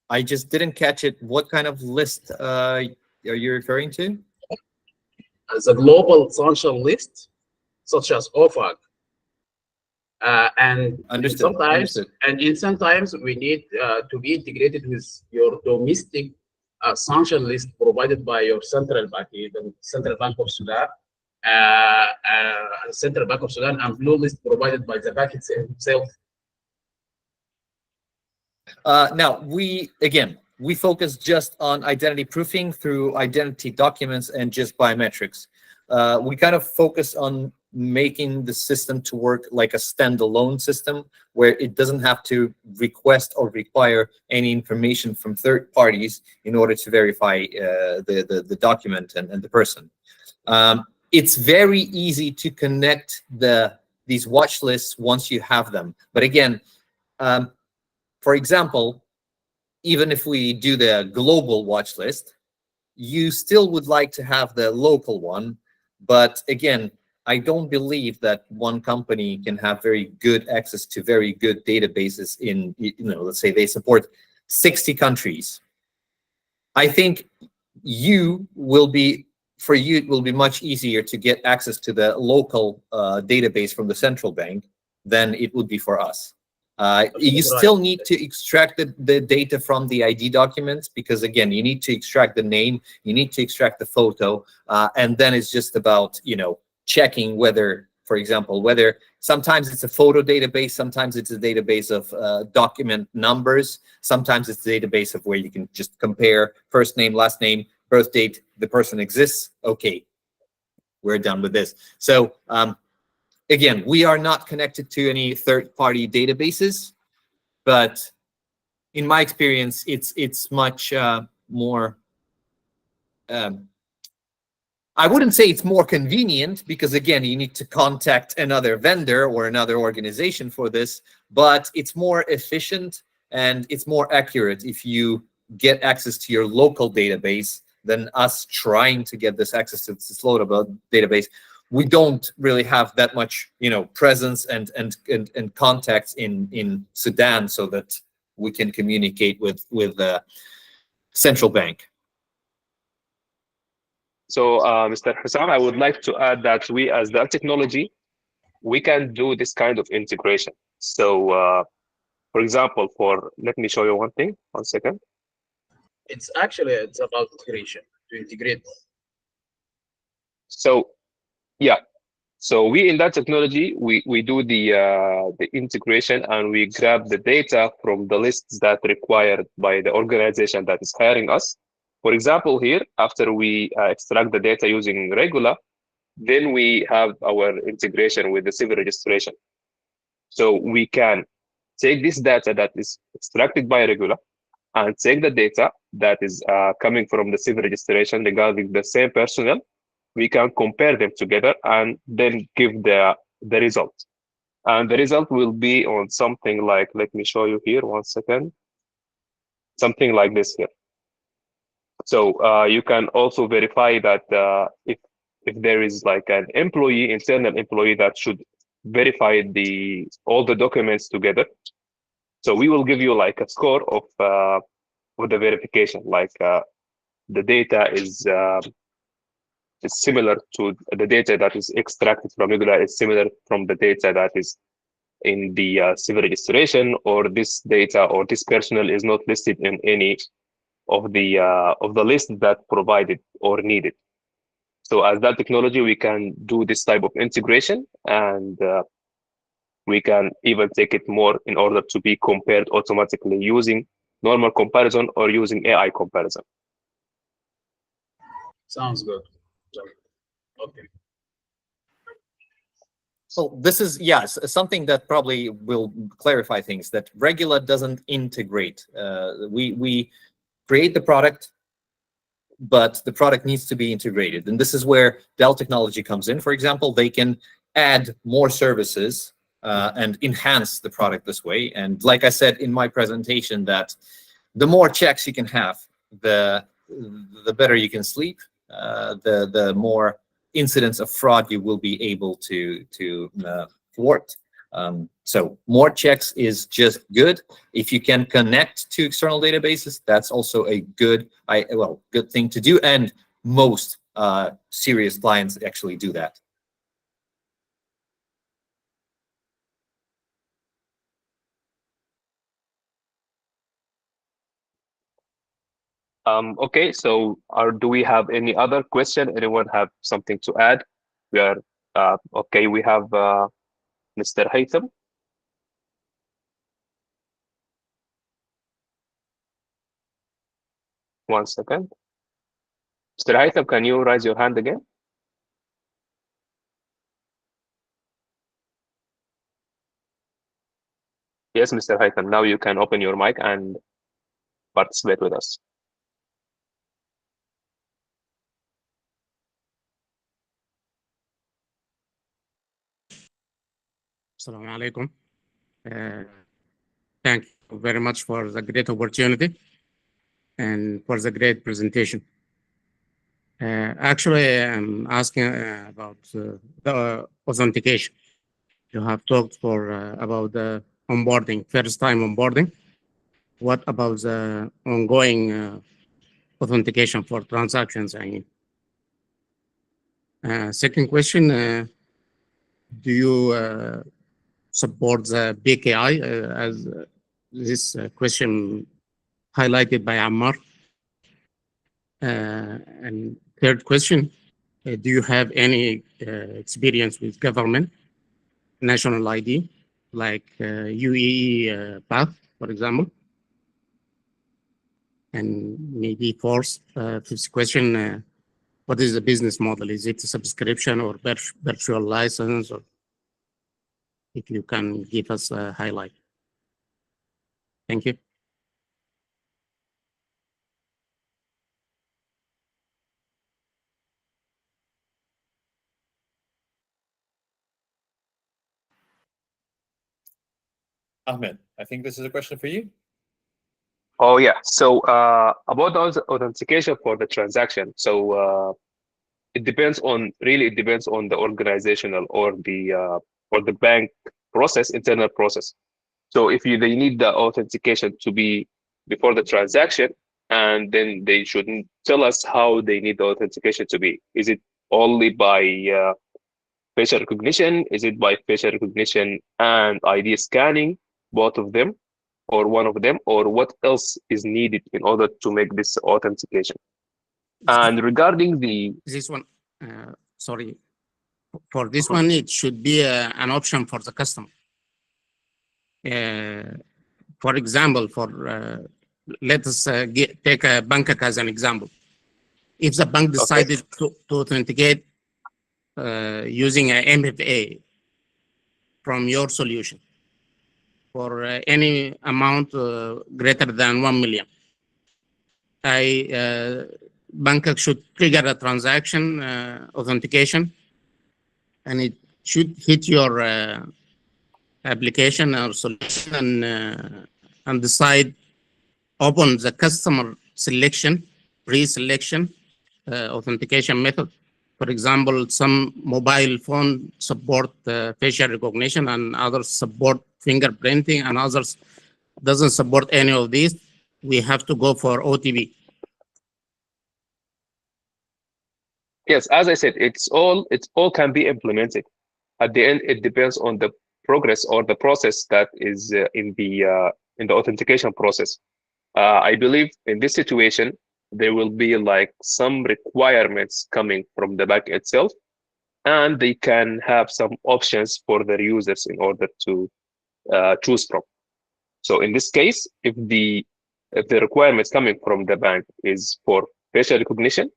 I just didn't catch it. What kind of list are you referring to? As a global sanction list, such as OFAC. And sometimes, and sometimes we need to be integrated with your domestic sanction list provided by your central bank, the Central Bank of Sudan, Central Bank of Sudan, and blue list provided by the bank itself. Now, we focus just on identity proofing through identity documents and just biometrics. We kind of focus on making the system to work like a standalone system where it doesn't have to request or require any information from third parties in order to verify the document and the person. It's very easy to connect these watch lists once you have them. But again, for example, even if we do the global watch list, you still would like to have the local one. But again, I don't believe that one company can have very good access to very good databases in, let's say they support 60 countries. I think for you, it will be much easier to get access to the local database from the central bank than it would be for us. You still need to extract the data from the ID documents because, again, you need to extract the name, you need to extract the photo, and then it's just about, checking whether, for example, whether sometimes it's a photo database, sometimes it's a database of document numbers, sometimes it's a database of where you can just compare first name, last name, birth date, the person exists. Okay, we're done with this. So, again, we are not connected to any third-party databases, but in my experience, it's much more. I wouldn't say it's more convenient because, again, you need to contact another vendor or another organization for this, but it's more efficient and it's more accurate if you get access to your local database than us trying to get this access to this local database. We don't really have that much, presence and contacts in Sudan so that we can communicate with the central bank. So, Mr. Hussam, I would like to add that we, as the technology, we can do this kind of integration. So, for example, let me show you one thing. 1 second. It's about integration, to integrate. So, yeah. So we, in that technology, we do the integration and we grab the data from the lists that required by the organization that is hiring us. For example, here, after we extract the data using Regular, then we have our integration with the civil registration. So we can take this data that is extracted by Regular and take the data that is coming from the civil registration regarding the same personnel. We can compare them together and then give the result. And the result will be on something like, let me show you here, 1 second. Something like this here. So you can also verify that if there is like an internal employee that should verify all the documents together. So we will give you like a score of the verification, like the data is similar to the data that is extracted from Regular, is similar from the data that is in the civil registration, or this data or this personnel is not listed in any of the list that provided or needed. So as that technology, we can do this type of integration and we can even take it more in order to be compared automatically using normal comparison or using AI comparison. Sounds good. Okay. So this is, yes, something that probably will clarify things, that Regular doesn't integrate. We create the product, but the product needs to be integrated. And this is where Dell technology comes in. For example, they can add more services and enhance the product this way. And like I said in my presentation, that the more checks you can have, the better you can sleep, the more incidents of fraud you will be able to thwart. So more checks is just good. If you can connect to external databases, that's also a good thing to do. And most serious clients actually do that. Okay, so do we have any other question? Anyone have something to add? We are okay. We have Mr. Haytham. One second. Mr. Haytham, can you raise your hand again? Yes, Mr. Haytham, now you can open your mic and participate with us. Assalamu alaikum. Thank you very much for the great opportunity and for the great presentation. Actually, I'm asking about the authentication. You have talked about the onboarding, first time onboarding. What about the ongoing authentication for transactions? I mean, second question, do you support the BKI as this question highlighted by Ammar? And third question, do you have any experience with government, national ID, like UAE path, for example? And maybe fourth, fifth question, what is the business model? Is it a subscription or virtual license? Or if you can give us a highlight. Thank you. Ahmed, I think this is a question for you. Oh yeah. So about the authentication for the transaction. So it depends on the organizational or the bank process, internal process. So if they need the authentication to be before the transaction, and then they shouldn't tell us how they need the authentication to be. Is it only by facial recognition? Is it by facial recognition and ID scanning, both of them, or one of them, or what else is needed in order to make this authentication? And regarding this one, sorry, for this one, it should be an option for the customer. For example, let us take a bank as an example. If the bank decided to authenticate using an MFA from your solution for any amount greater than 1 million, bank should trigger a transaction authentication, and it should hit your application or solution and decide upon the customer selection, pre-selection authentication method. For example, some mobile phone support facial recognition, and others support fingerprinting, and others doesn't support any of these. We have to go for OTP. Yes, as I said, it's all can be implemented. At the end, it depends on the progress or the process that is in the authentication process. I believe in this situation, there will be like some requirements coming from the bank itself, and they can have some options for their users in order to choose from. So in this case, if the requirements coming from the bank is for facial recognition,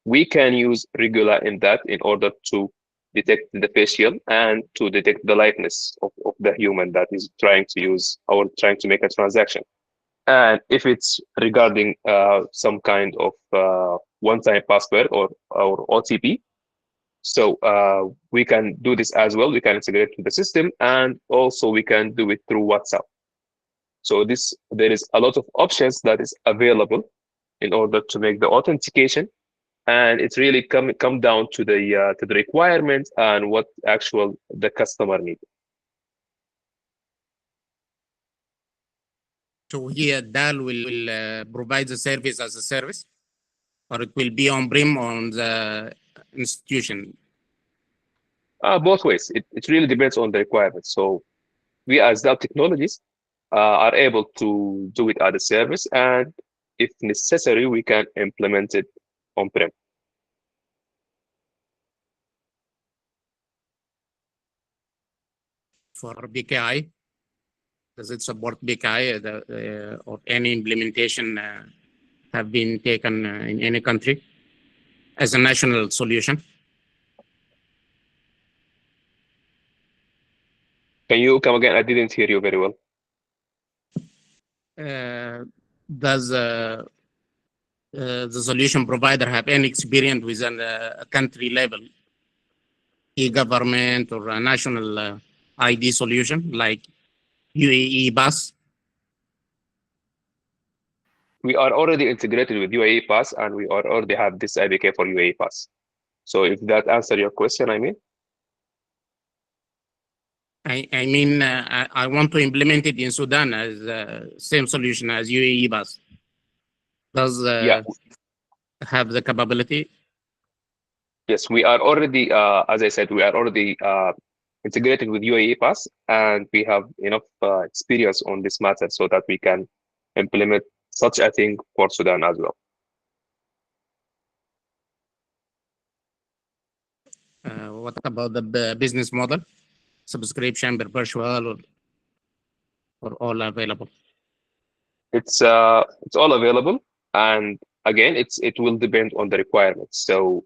we can use Regular in that in order to detect the facial and to detect the likeness of the human that is trying to use or trying to make a transaction. And if it's regarding some kind of one-time password or OTP, so we can do this as well. We can integrate with the system, and also we can do it through WhatsApp. So there is a lot of options that is available in order to make the authentication, and it's really come down to the requirements and what actual the customer needs. So here DAL will provide the service as a service, or it will be on-prem on the institution? Both ways. It really depends on the requirements. So we as DAL Technologies are able to do it as a service, and if necessary, we can implement it on-prem. For BKI, does it support BKI or any implementation have been taken in any country as a national solution? Can you come again? I didn't hear you very well. Does the solution provider have any experience with a country level e-government or a national ID solution like UAE Bus? We are already integrated with UAE Pass, and we already have this IBK for UAE Pass. So if that answers your question, I mean. I mean, I want to implement it in Sudan as the same solution as UAE Bus. Does have the capability? Yes, we are already, as I said, we are already integrated with UAE Pass, and we have enough experience on this matter so that we can implement such a thing for Sudan as well. What about the business model? Subscription, perpetual, or all available? It's all available, and again, it will depend on the requirements. So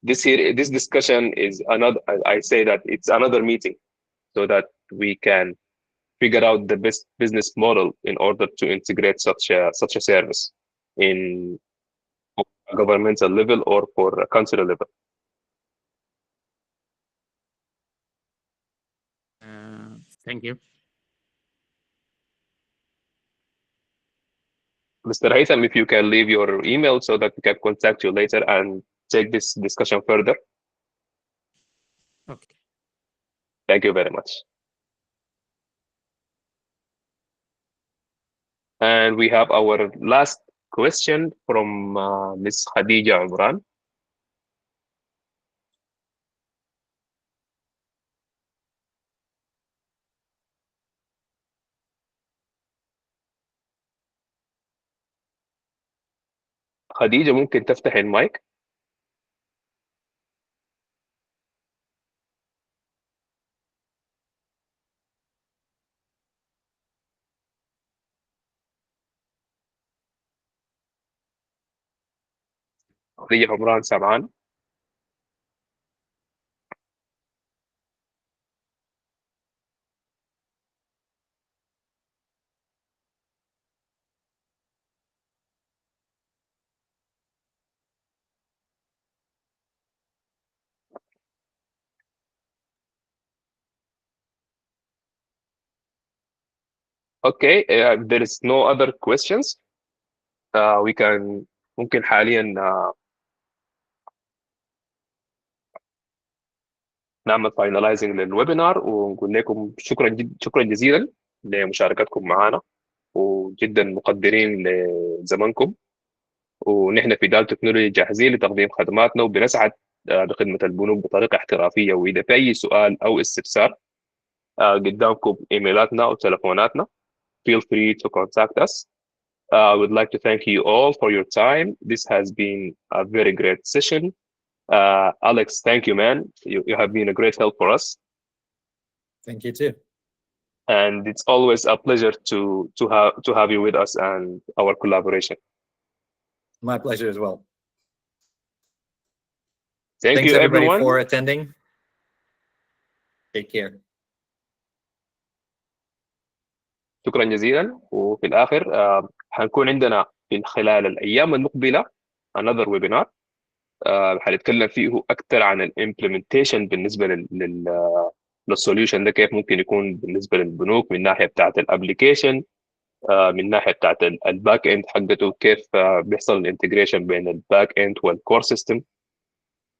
this discussion is another. I say that it's another meeting, so that we can figure out the best business model in order to integrate such a service in a governmental level or for a country level. Thank you. Mr. Haytham, if you can leave your email so that we can contact you later and take this discussion further. Okay. Thank you very much. And we have our last question from Ms. Khadija Umran. خديجة ممكن تفتح المايك؟ خديجة عمران سمعان؟ Okay, there is no other questions. We can ممكن حاليا نعمل finalizing للويبينار، ونقول لكم شكرا جزيلا لمشاركتكم معنا، وجدا مقدرين لزمنكم، ونحن في دال تكنولوجي جاهزين لتقديم خدماتنا، وبنسعد بخدمة البنوك بطريقة احترافية. وإذا في أي سؤال أو استفسار قدامكم إيميلاتنا أو تلفوناتنا. Feel free to contact us. I would like to thank you all for your time. This has been a very great session. Alex, thank you, man. You have been a great help for us. Thank you too. And it's always a pleasure to have you with us and our collaboration. My pleasure as well. Thank Thanks you, everybody everyone. for attending. Take care. شكرا جزيلا. وفي الآخر حنكون عندنا في خلال الأيام المقبلة another webinar حنتكلم فيه أكثر عن الامبلمنتيشن بالنسبة للسوليوشن ده، كيف ممكن يكون بالنسبة للبنوك من ناحية بتاعت الابليكيشن، من ناحية بتاعت الباك اند حقته، كيف بيحصل الانتجريشن بين الباك اند والكور سيستم،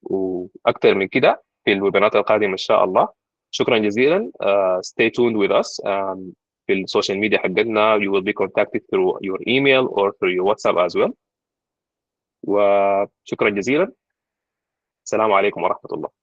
وأكثر من كده في الويبينات القادمة إن شاء الله. شكرا جزيلا. Stay tuned with us. في السوشيال ميديا حقتنا you will be contacted through your email or through your WhatsApp as well. وشكرا جزيلا. السلام عليكم ورحمة الله.